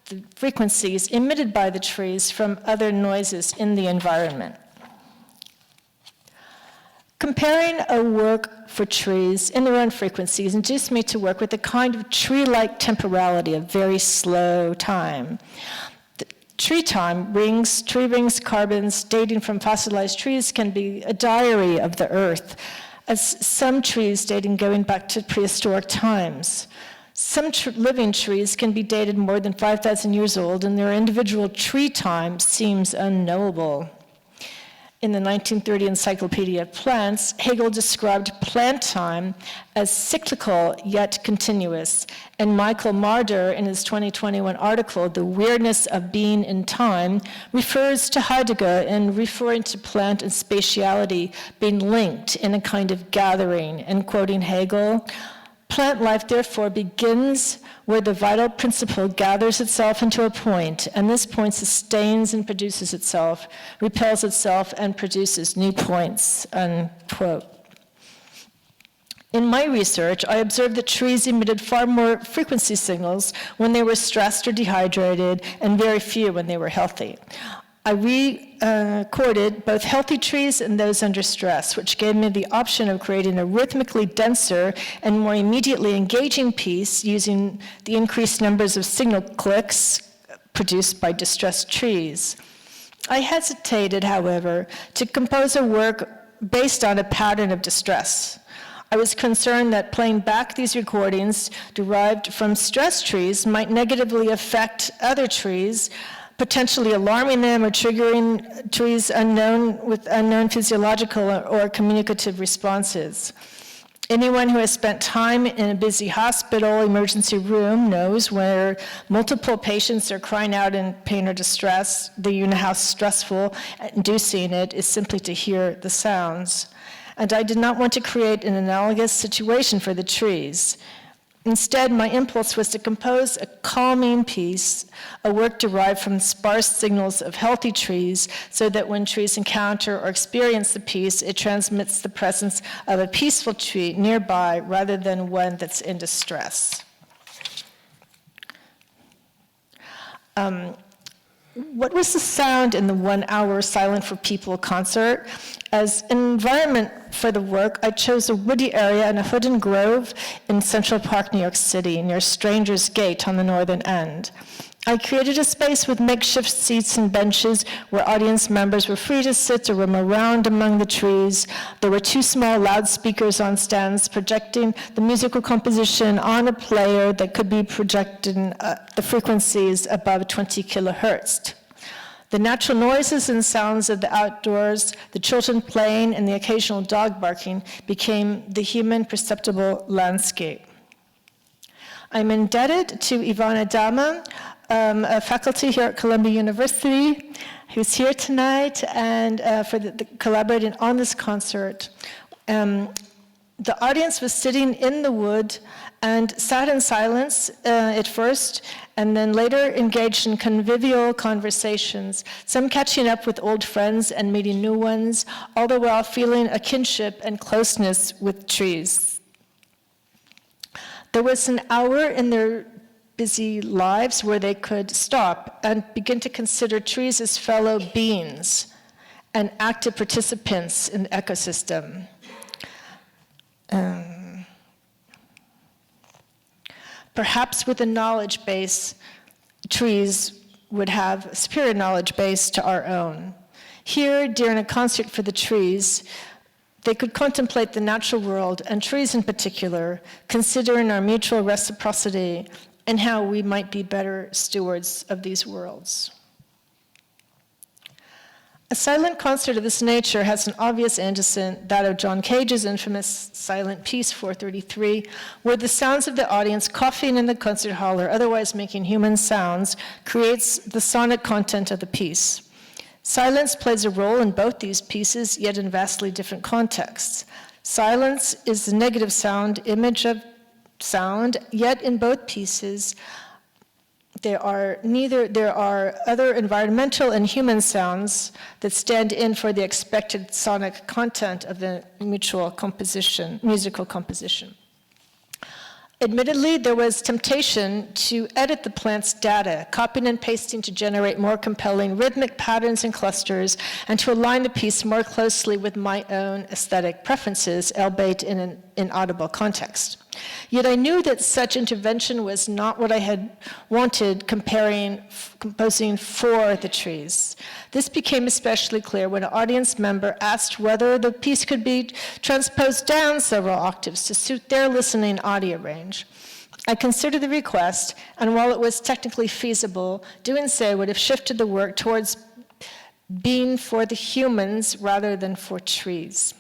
the frequencies emitted by the trees from other noises in the environment. Comparing a work for trees in their own frequencies induced me to work with a kind of tree-like temporality, a very slow time. The tree rings, carbons dating from fossilized trees can be a diary of the earth, as some trees dating going back to prehistoric times. Some living trees can be dated more than 5,000 years old, and their individual tree time seems unknowable. In the 1930 Encyclopedia of Plants, Hegel described plant time as cyclical yet continuous, and Michael Marder, in his 2021 article, The Weirdness of Being in Time, refers to Heidegger in referring to plant and spatiality being linked in a kind of gathering, and quoting Hegel, "Plant life, therefore, begins where the vital principle gathers itself into a point, and this point sustains and produces itself, repels itself, and produces new points," unquote. In my research, I observed that trees emitted far more frequency signals when they were stressed or dehydrated, and very few when they were healthy. I recorded both healthy trees and those under stress, which gave me the option of creating a rhythmically denser and more immediately engaging piece using the increased numbers of signal clicks produced by distressed trees. I hesitated, however, to compose a work based on a pattern of distress. I was concerned that playing back these recordings derived from stressed trees might negatively affect other trees, potentially alarming them or triggering trees with unknown physiological or communicative responses. Anyone who has spent time in a busy hospital emergency room knows where multiple patients are crying out in pain or distress, you know how stressful inducing it is simply to hear the sounds. And I did not want to create an analogous situation for the trees. Instead, my impulse was to compose a calming piece, a work derived from sparse signals of healthy trees, so that when trees encounter or experience the piece, it transmits the presence of a peaceful tree nearby rather than one that's in distress. What was the sound in the 1 hour Silent for People concert? As an environment for the work, I chose a woody area in a wooded grove in Central Park, New York City, near Stranger's Gate on the northern end. I created a space with makeshift seats and benches where audience members were free to sit or roam around among the trees. There were 2 small loudspeakers on stands projecting the musical composition on a player that could be projected the frequencies above 20 kilohertz. The natural noises and sounds of the outdoors, the children playing and the occasional dog barking became the human perceptible landscape. I'm indebted to Ivana Dama, a faculty here at Columbia University, who's here tonight, and for collaborating on this concert. The audience was sitting in the wood and sat in silence at first, and then later engaged in convivial conversations, some catching up with old friends and meeting new ones, all the while feeling a kinship and closeness with trees. There was an hour in their busy lives where they could stop and begin to consider trees as fellow beings and active participants in the ecosystem. Perhaps with a knowledge base, trees would have a superior knowledge base to our own. Here, during a concert for the trees, they could contemplate the natural world, and trees in particular, considering our mutual reciprocity and how we might be better stewards of these worlds. A silent concert of this nature has an obvious antecedent, that of John Cage's infamous silent piece 433, where the sounds of the audience coughing in the concert hall or otherwise making human sounds creates the sonic content of the piece. Silence plays a role in both these pieces, yet in vastly different contexts. Silence is the negative sound image of sound, yet in both pieces, there are other environmental and human sounds that stand in for the expected sonic content of the musical composition. Admittedly, there was temptation to edit the plant's data, copying and pasting to generate more compelling rhythmic patterns and clusters, and to align the piece more closely with my own aesthetic preferences, albeit in an inaudible context. Yet I knew that such intervention was not what I had wanted composing for the trees. This became especially clear when an audience member asked whether the piece could be transposed down several octaves to suit their listening audio range. I considered the request, and while it was technically feasible, doing so would have shifted the work towards being for the humans rather than for trees.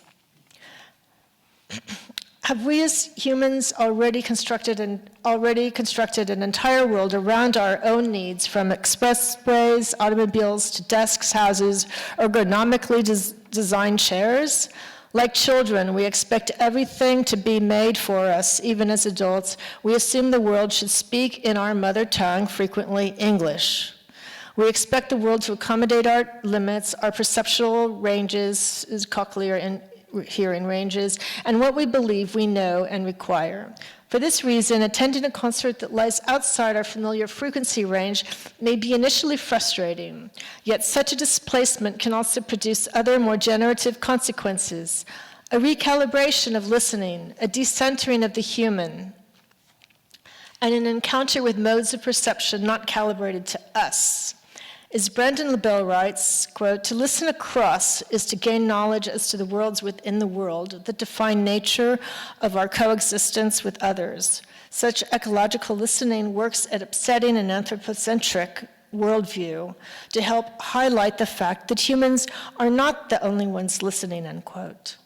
Have we as humans already constructed an entire world around our own needs, from expressways, automobiles, to desks, houses, ergonomically designed chairs? Like children, we expect everything to be made for us. Even as adults, we assume the world should speak in our mother tongue, frequently English. We expect the world to accommodate our limits, our perceptual ranges, cochlear hearing ranges, and what we believe we know and require. For this reason, attending a concert that lies outside our familiar frequency range may be initially frustrating, yet such a displacement can also produce other more generative consequences, a recalibration of listening, a decentering of the human, and an encounter with modes of perception not calibrated to us. As Brendan LaBelle writes, quote, "To listen across is to gain knowledge as to the worlds within the world that define nature of our coexistence with others. Such ecological listening works at upsetting an anthropocentric worldview to help highlight the fact that humans are not the only ones listening," end quote.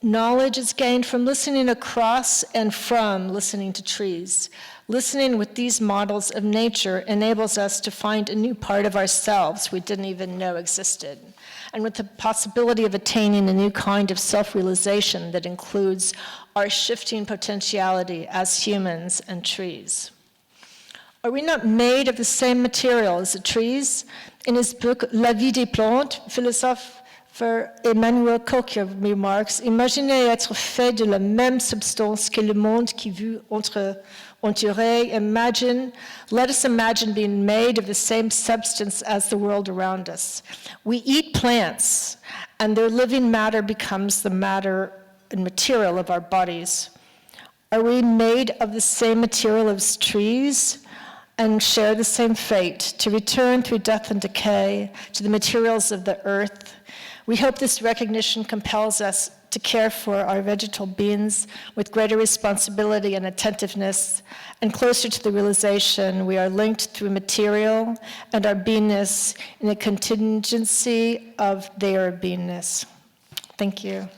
Knowledge is gained from listening across and from listening to trees. Listening with these models of nature enables us to find a new part of ourselves we didn't even know existed, and with the possibility of attaining a new kind of self-realization that includes our shifting potentiality as humans and trees. Are we not made of the same material as the trees? In his book, La vie des plantes, philosophe Emmanuel Kocher remarks, imaginez être fait de la même substance que le monde qui vit entre oreilles. Let us imagine being made of the same substance as the world around us. We eat plants, and their living matter becomes the matter and material of our bodies. Are we made of the same material as trees and share the same fate, to return through death and decay to the materials of the earth? We hope this recognition compels us to care for our vegetal beings with greater responsibility and attentiveness, and closer to the realization we are linked through material and our beingness in a contingency of their beingness. Thank you.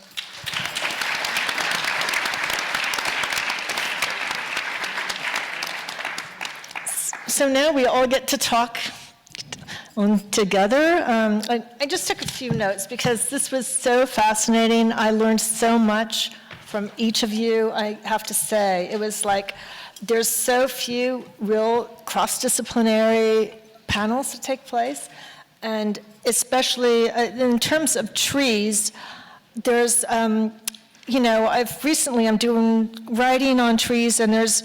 So now we all get to talk together. I just took a few notes because this was so fascinating. I learned so much from each of you, I have to say. It was like there's so few real cross-disciplinary panels that take place, and especially in terms of trees, there's, I'm doing writing on trees, and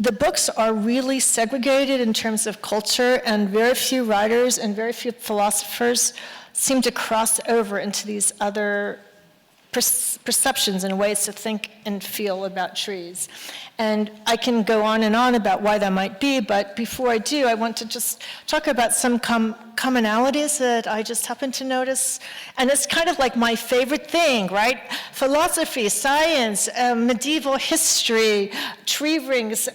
the books are really segregated in terms of culture, and very few writers and very few philosophers seem to cross over into these other perceptions and ways to think and feel about trees. And I can go on and on about why that might be, but before I do, I want to just talk about some commonalities that I just happened to notice. And it's kind of like my favorite thing, right? Philosophy, science, medieval history, tree rings,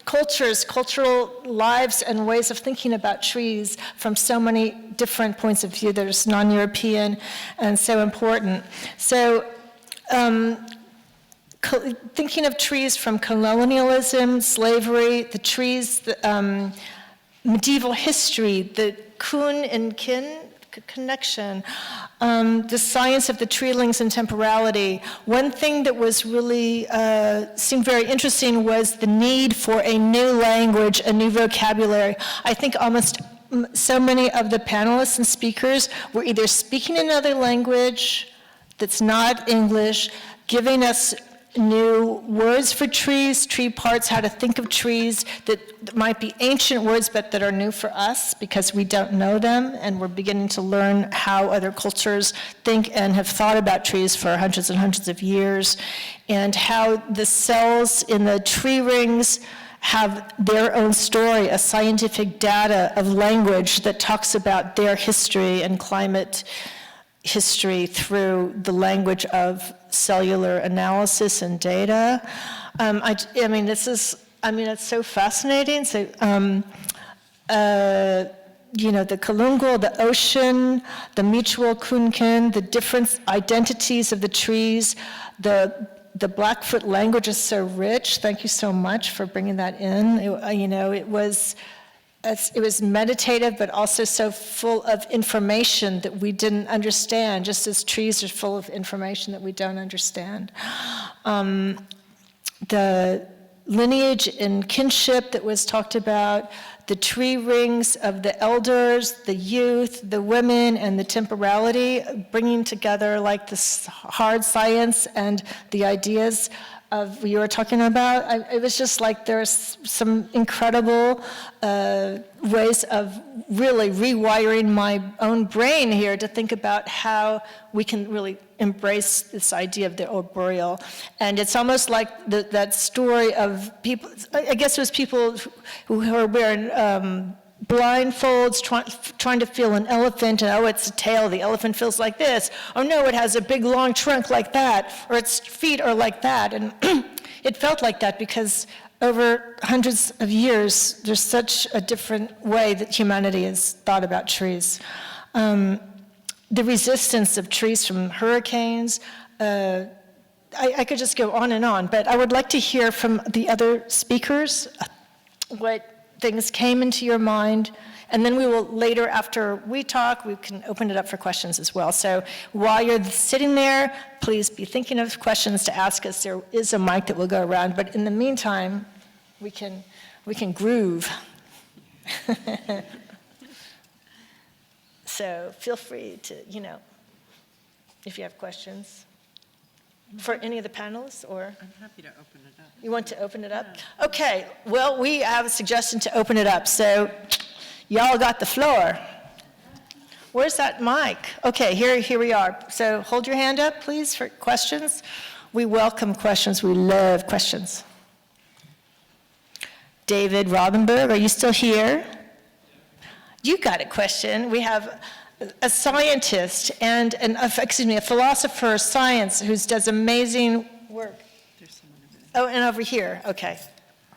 cultures, cultural lives, and ways of thinking about trees from so many different points of view that are non-European and so important. So, thinking of trees from colonialism, slavery, the trees, the, medieval history, the kun and kin connection, the science of the treelings and temporality. One thing that was really seemed very interesting was the need for a new language, a new vocabulary. I think almost so many of the panelists and speakers were either speaking another language that's not English, giving us new words for trees, tree parts, how to think of trees that might be ancient words but that are new for us because we don't know them, and we're beginning to learn how other cultures think and have thought about trees for hundreds and hundreds of years, and how the cells in the tree rings have their own story, a scientific data of language that talks about their history and climate history through the language of cellular analysis and data. It's so fascinating. So, the Kalungal, the ocean, the mutual kunkin, the different identities of the trees, the Blackfoot language is so rich. Thank you so much for bringing that in. It was meditative, but also so full of information that we didn't understand, just as trees are full of information that we don't understand. The lineage and kinship that was talked about, the tree rings of the elders, the youth, the women, and the temporality, bringing together like this hard science and the ideas of what you were talking about. It was just like there's some incredible ways of really rewiring my own brain here to think about how we can really embrace this idea of the arboreal. And it's almost like that story of people, I guess it was people who were wearing blindfolds, trying to feel an elephant, and oh, it's a tail, the elephant feels like this. Oh no, it has a big long trunk like that, or its feet are like that. And it felt like that because over hundreds of years, there's such a different way that humanity has thought about trees. The resistance of trees from hurricanes, I could just go on, but I would like to hear from the other speakers what things came into your mind, and then we will later, after we talk, we can open it up for questions as well. So while you're sitting there, please be thinking of questions to ask us. There is a mic that will go around, but in the meantime, we can groove. So feel free to, if you have questions. For any of the panelists, or? I'm happy to open it up. You want to open it up? Yeah. Okay, well, we have a suggestion to open it up, so y'all got the floor. Where's that mic? Okay, here we are. So hold your hand up, please, for questions. We welcome questions. We love questions. David Robinberg, are you still here? You got a question. We have a scientist and a philosopher of science who does amazing work. Oh, and over here, okay.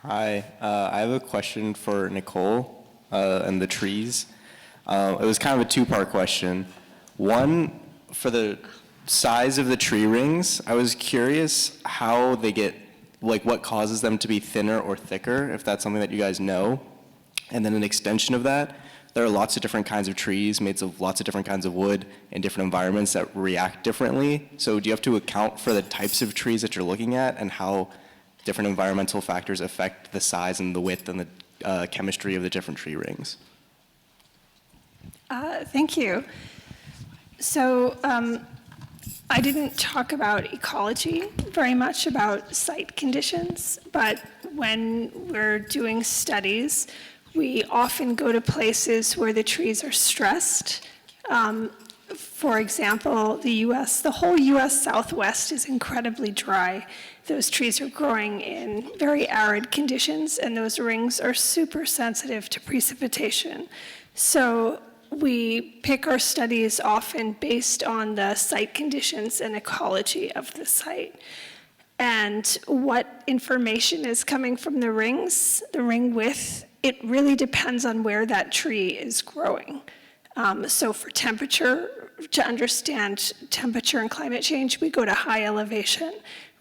Hi, I have a question for Nicole and the trees. It was kind of a two-part question. One, for the size of the tree rings, I was curious how they get, what causes them to be thinner or thicker, if that's something that you guys know. And then an extension of that, there are lots of different kinds of trees made of lots of different kinds of wood in different environments that react differently. So do you have to account for the types of trees that you're looking at and how different environmental factors affect the size and the width and the chemistry of the different tree rings? Thank you. So I didn't talk about ecology very much, about site conditions, but when we're doing studies, we often go to places where the trees are stressed. For example, the whole US Southwest is incredibly dry. Those trees are growing in very arid conditions, and those rings are super sensitive to precipitation. So we pick our studies often based on the site conditions and ecology of the site. And what information is coming from the rings, the ring width, it really depends on where that tree is growing. So for temperature, to understand temperature and climate change, we go to high elevation.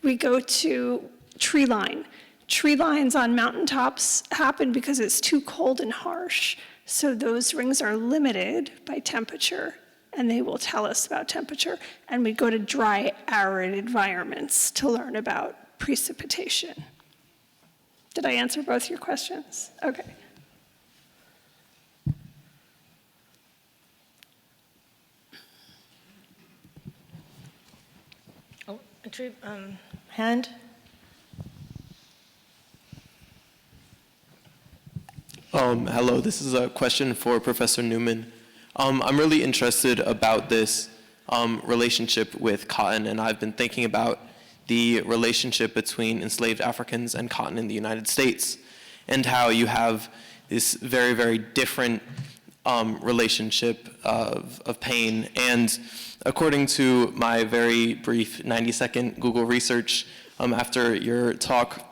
We go to tree line. Tree lines on mountaintops happen because it's too cold and harsh. So those rings are limited by temperature, and they will tell us about temperature. And we go to dry, arid environments to learn about precipitation. Did I answer both your questions? Okay. Oh, hand? Hello, this is a question for Professor Newman. I'm really interested about this relationship with cotton, and I've been thinking about the relationship between enslaved Africans and cotton in the United States, and how you have this very, very different relationship of pain. And according to my very brief 90-second Google research after your talk,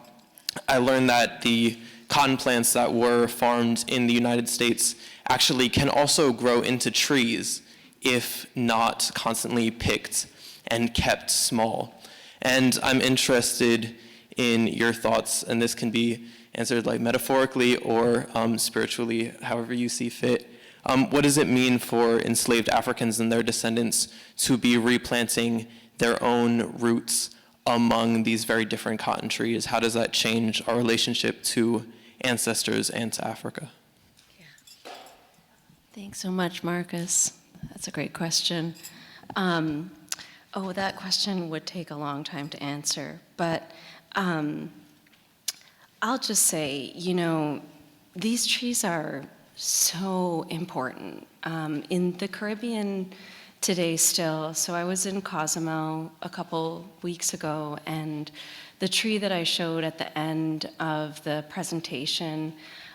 I learned that the cotton plants that were farmed in the United States actually can also grow into trees if not constantly picked and kept small. And I'm interested in your thoughts, and this can be answered like metaphorically or spiritually, however you see fit. What does it mean for enslaved Africans and their descendants to be replanting their own roots among these very different cotton trees? How does that change our relationship to ancestors and to Africa? Thanks so much, Marcus. That's a great question. That question would take a long time to answer, but I'll just say, these trees are so important. In the Caribbean today still, so I was in Cozumel a couple weeks ago, and the tree that I showed at the end of the presentation,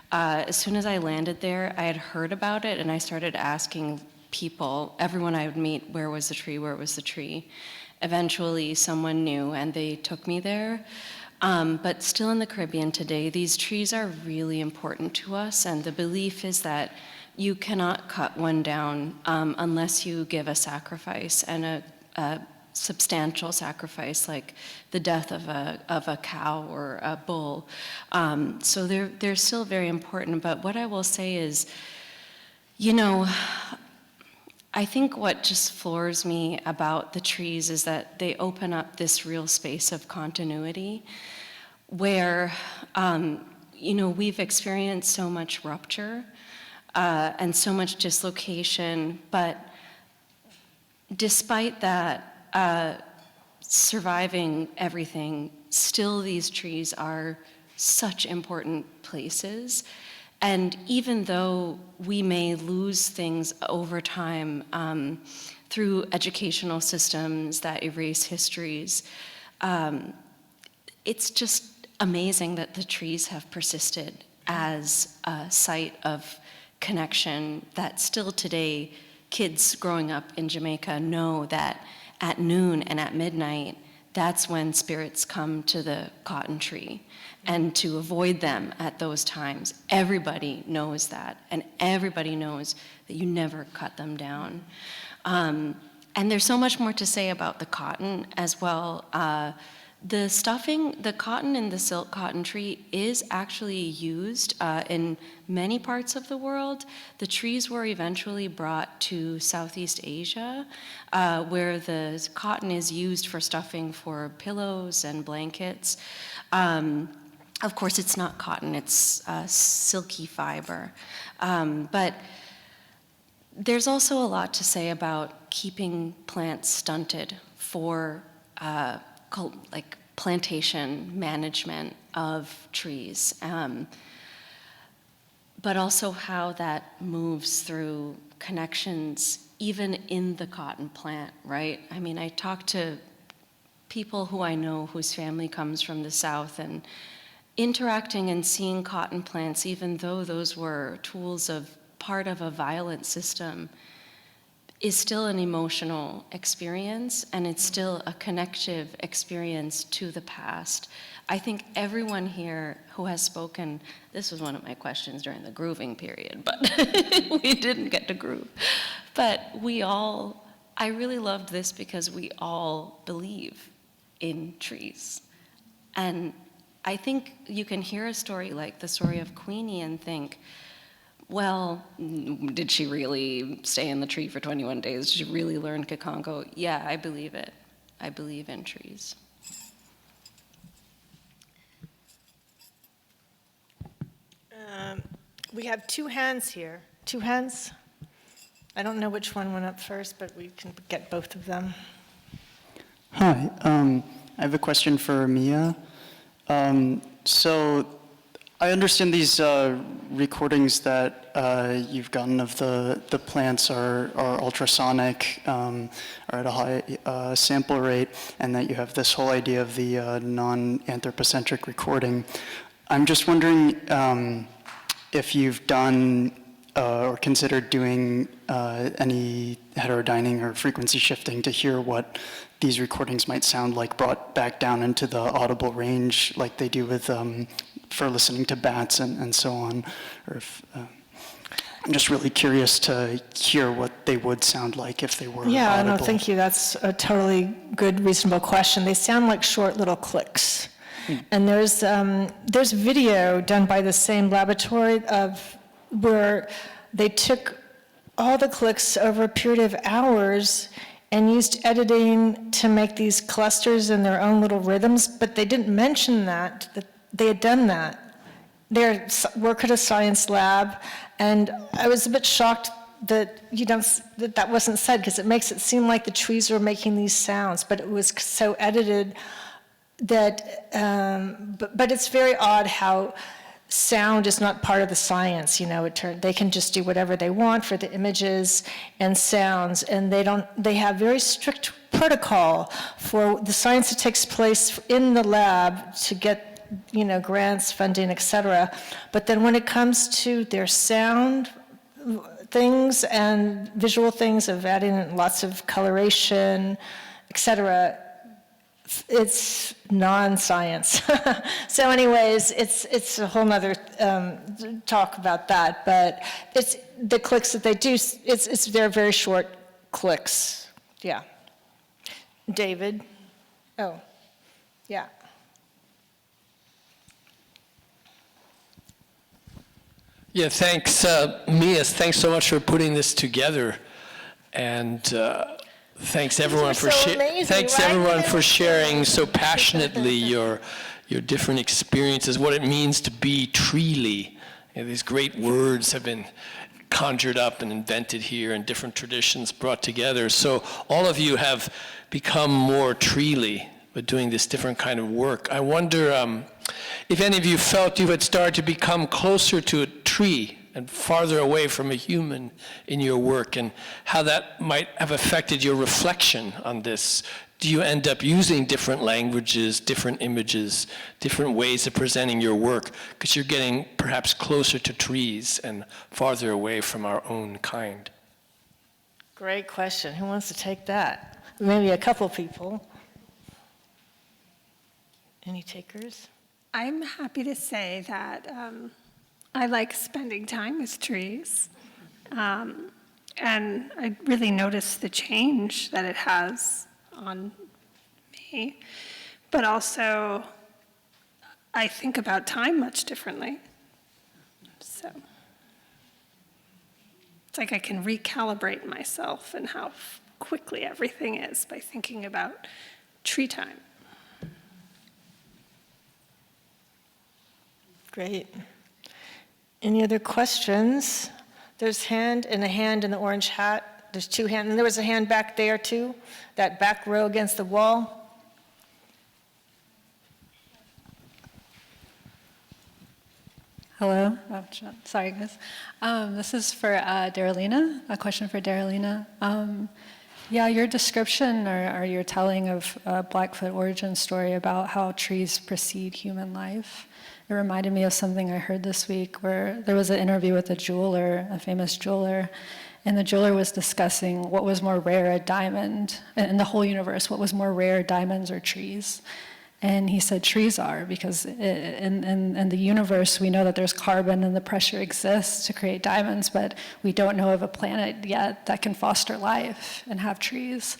as soon as I landed there, I had heard about it, and I started asking people, everyone I would meet, where was the tree, where was the tree? Eventually, someone knew, and they took me there. But still in the Caribbean today, these trees are really important to us, and the belief is that you cannot cut one down unless you give a sacrifice, and a substantial sacrifice, like the death of a cow or a bull. So they're still very important, but what I will say is, I think what just floors me about the trees is that they open up this real space of continuity where, we've experienced so much rupture and so much dislocation, but despite that, surviving everything, still these trees are such important places. And even though we may lose things over time through educational systems that erase histories, it's just amazing that the trees have persisted as a site of connection that still today, kids growing up in Jamaica know that at noon and at midnight, that's when spirits come to the cotton tree. And to avoid them at those times, everybody knows that, and everybody knows that you never cut them down. And there's so much more to say about the cotton as well. The stuffing, the cotton in the silk cotton tree is actually used in many parts of the world. The trees were eventually brought to Southeast Asia, where the cotton is used for stuffing for pillows and blankets. Of course, it's not cotton, it's silky fiber. But there's also a lot to say about keeping plants stunted for plantation management of trees, but also how that moves through connections even in the cotton plant, right? I mean, I talk to people who I know whose family comes from the South, and interacting and seeing cotton plants, even though those were tools of part of a violent system, is still an emotional experience, and it's still a connective experience to the past. I think everyone here who has spoken, this was one of my questions during the grooving period, but we didn't get to groove. But I really loved this because we all believe in trees. And I think you can hear a story like the story of Queenie and think, well, did she really stay in the tree for 21 days? Did she really learn Kikongo? Yeah, I believe it. I believe in trees. We have two hands here. Two hands? I don't know which one went up first, but we can get both of them. Hi, I have a question for Miya. So I understand these recordings that you've gotten of the plants are ultrasonic, are at a high sample rate, and that you have this whole idea of the non-anthropocentric recording. I'm just wondering if you've done or considered doing any heterodyning or frequency shifting to hear what these recordings might sound like brought back down into the audible range like they do with for listening to bats and so on, or if, I'm just really curious to hear what they would sound like if they were audible. No, thank you. That's a totally good, reasonable question. They sound like short little clicks. And there's video done by the same laboratory where they took all the clicks over a period of hours and used editing to make these clusters in their own little rhythms, but they didn't mention that they had done that. They work at a science lab, and I was a bit shocked that that wasn't said, because it makes it seem like the trees were making these sounds, but it was so edited that, but it's very odd how sound is not part of the science, they can just do whatever they want for the images and sounds, and they have very strict protocol for the science that takes place in the lab to get grants, funding, et cetera. But then when it comes to their sound things and visual things of adding in lots of coloration, et cetera, it's non-science. So anyways, it's a whole nother talk about that, but it's the clicks that they do, they're very short clicks. Yeah. David? Oh, yeah. Yeah, thanks, Miya. Thanks so much for putting this together, and thanks everyone for everyone for sharing so passionately your different experiences, what it means to be treely. These great words have been conjured up and invented here, and different traditions brought together. So all of you have become more treely by doing this different kind of work. I wonder if any of you felt you had started to become closer to a tree and farther away from a human in your work, and how that might have affected your reflection on this. Do you end up using different languages, different images, different ways of presenting your work, because you're getting perhaps closer to trees and farther away from our own kind? Great question. Who wants to take that? Maybe a couple people. Any takers? I'm happy to say that I like spending time with trees. And I really notice the change that it has on me. But also, I think about time much differently. So it's like I can recalibrate myself and how quickly everything is by thinking about tree time. Great. Any other questions? There's a hand in the orange hat. There's two hands, and there was a hand back there too, that back row against the wall. Hello. Oh, sorry, guys. This is for Darylina, a question for Darylina. Yeah, your description or your telling of Blackfoot origin story about how trees precede human life, it reminded me of something I heard this week where there was an interview with a jeweler, a famous jeweler, and the jeweler was discussing what was more rare, a diamond, in the whole universe, what was more rare, diamonds or trees? And he said trees are, because in the universe, we know that there's carbon and the pressure exists to create diamonds, but we don't know of a planet yet that can foster life and have trees.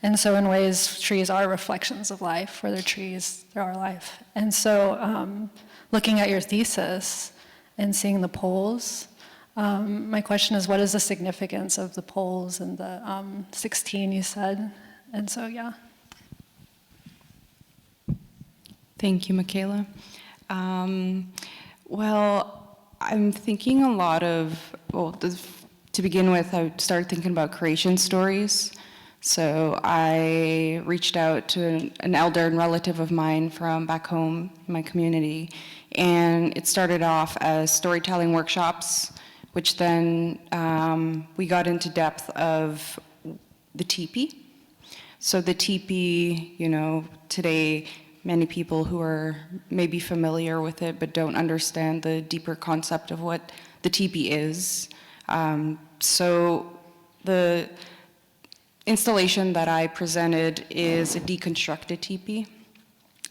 And so in ways, trees are reflections of life. Where there are trees, there are life. And so looking at your thesis and seeing the poles, my question is, what is the significance of the poles and the 16 you said? And so, yeah. Thank you, Michaela. Well, I'm thinking a lot of, to begin with, I started thinking about creation stories. So I reached out to an elder and relative of mine from back home in my community, and it started off as storytelling workshops, which then we got into depth of the teepee. So the teepee, today, many people who are maybe familiar with it but don't understand the deeper concept of what the teepee is. So the installation that I presented is a deconstructed teepee,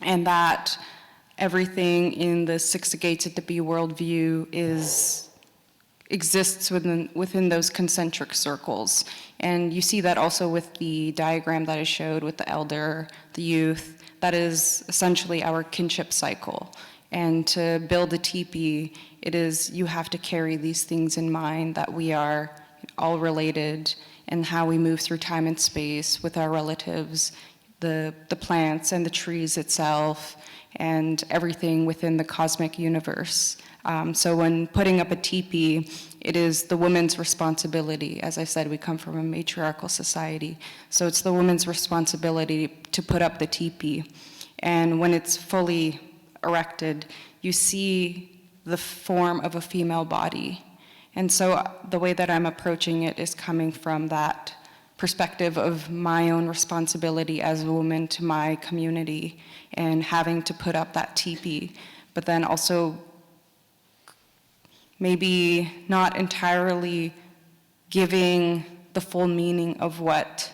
and that everything in the Six Gates at the Bee worldview exists within those concentric circles. And you see that also with the diagram that I showed with the elder, the youth. That is essentially our kinship cycle. And to build a teepee, you have to carry these things in mind, that we are all related, and how we move through time and space with our relatives, the plants and the trees itself, and everything within the cosmic universe. So when putting up a teepee, it is the woman's responsibility. As I said, we come from a matriarchal society. So it's the woman's responsibility to put up the teepee. And when it's fully erected, you see the form of a female body. And so the way that I'm approaching it is coming from that perspective of my own responsibility as a woman to my community and having to put up that teepee, but then also maybe not entirely giving the full meaning of what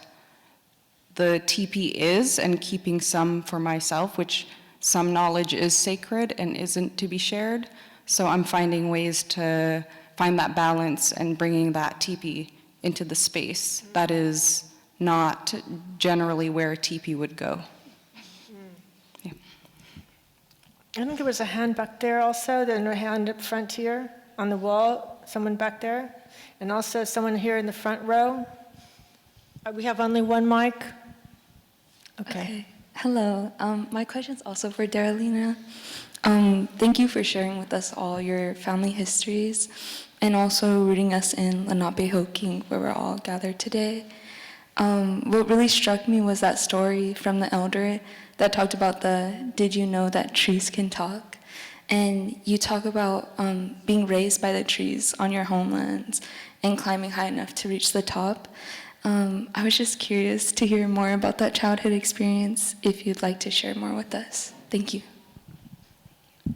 the teepee is and keeping some for myself, which some knowledge is sacred and isn't to be shared. So I'm finding ways to find that balance and bringing that teepee into the space that is not generally where a teepee would go. Yeah. I think there was a hand back there also, then a hand up front here on the wall, someone back there, and also someone here in the front row. We have only one mic. Okay. Hello. My question is also for Darylina. Thank you for sharing with us all your family histories and also rooting us in Lenapehoking, where we're all gathered today. What really struck me was that story from the elder that talked about did you know that trees can talk? And you talk about being raised by the trees on your homelands and climbing high enough to reach the top. I was just curious to hear more about that childhood experience, if you'd like to share more with us. Thank you.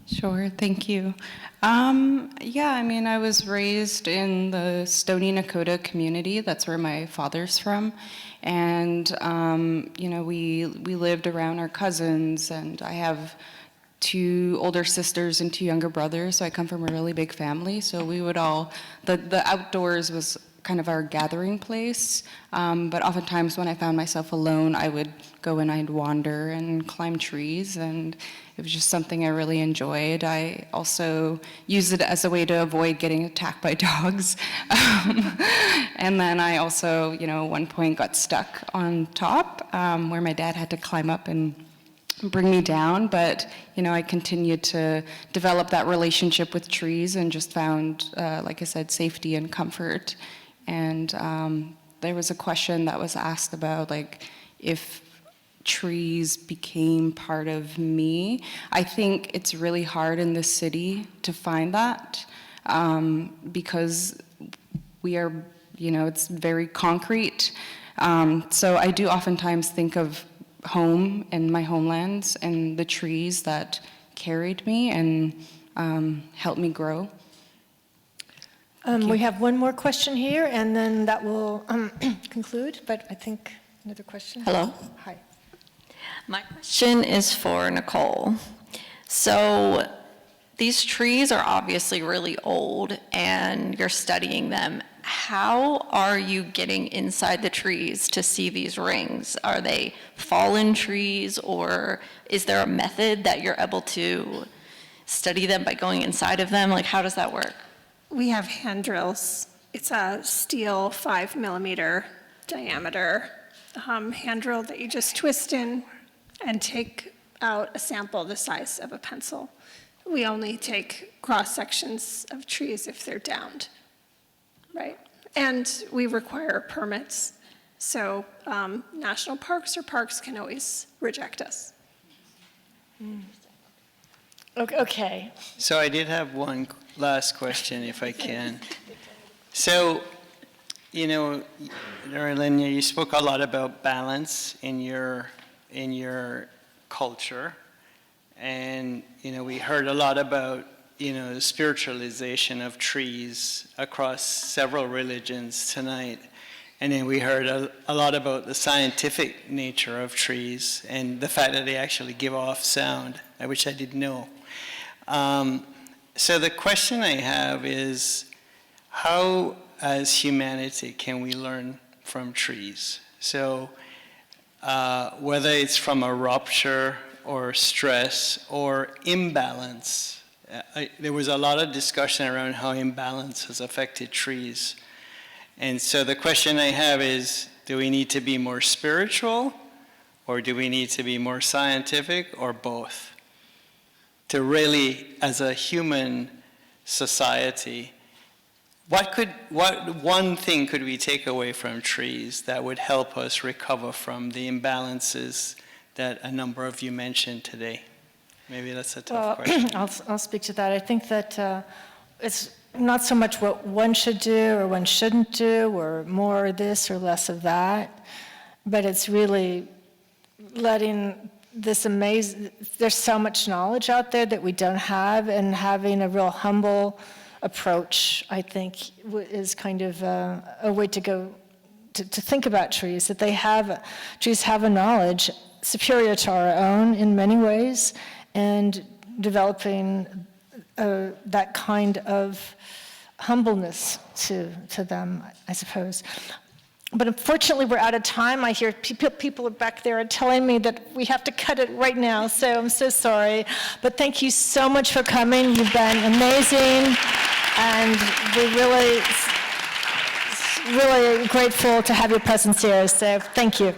Sure, thank you. Yeah, I mean, I was raised in the Stoney Nakoda community. That's where my father's from. And, you know, we lived around our cousins, and I have 2 older sisters and 2 younger brothers, so I come from a really big family. So we would all, the outdoors was kind of our gathering place, but oftentimes when I found myself alone, I would go and I'd wander and climb trees, and it was just something I really enjoyed. I also used it as a way to avoid getting attacked by dogs. And then I also, you know, at one point got stuck on top, where my dad had to climb up and bring me down, but you know, I continued to develop that relationship with trees and just found, like I said, safety and comfort. And there was a question that was asked about, like, if trees became part of me. I think it's really hard in this city to find that, because we are, you know, it's very concrete. So I do oftentimes think of home and my homelands and the trees that carried me and helped me grow. We have one more question here, and then that will conclude, but I think another question. Hello. Hi. My question is for Nicole. So these trees are obviously really old and you're studying them. How are you getting inside the trees to see these rings? Are they fallen trees, or is there a method that you're able to study them by going inside of them? Like, how does that work? We have hand drills. It's a steel 5mm diameter hand drill that you just twist in and take out a sample the size of a pencil. We only take cross sections of trees if they're downed, right? And we require permits, so national parks or parks can always reject us. Okay. So I did have one last question, if I can. So, you know, Darylina, you spoke a lot about balance in your culture, and you know, we heard a lot about, you know, the spiritualization of trees across several religions tonight, and then we heard a lot about the scientific nature of trees and the fact that they actually give off sound, which I didn't know. So the question I have is, how as humanity can we learn from trees? So whether it's from a rupture or stress or imbalance, there was a lot of discussion around how imbalance has affected trees. And so the question I have is, do we need to be more spiritual, or do we need to be more scientific, or both? to really, as a human society, what one thing could we take away from trees that would help us recover from the imbalances that a number of you mentioned today? Maybe that's a tough question. I'll speak to that. I think that it's not so much what one should do or one shouldn't do, or more of this or less of that, but it's really letting this there's so much knowledge out there that we don't have, and having a real humble approach, I think, is kind of a way to go to think about trees, that trees have a knowledge superior to our own in many ways, and developing that kind of humbleness to them, I suppose. But unfortunately, we're out of time. I hear people back there are telling me that we have to cut it right now, so I'm so sorry. But thank you so much for coming. You've been amazing, and we're really, really grateful to have your presence here, so thank you.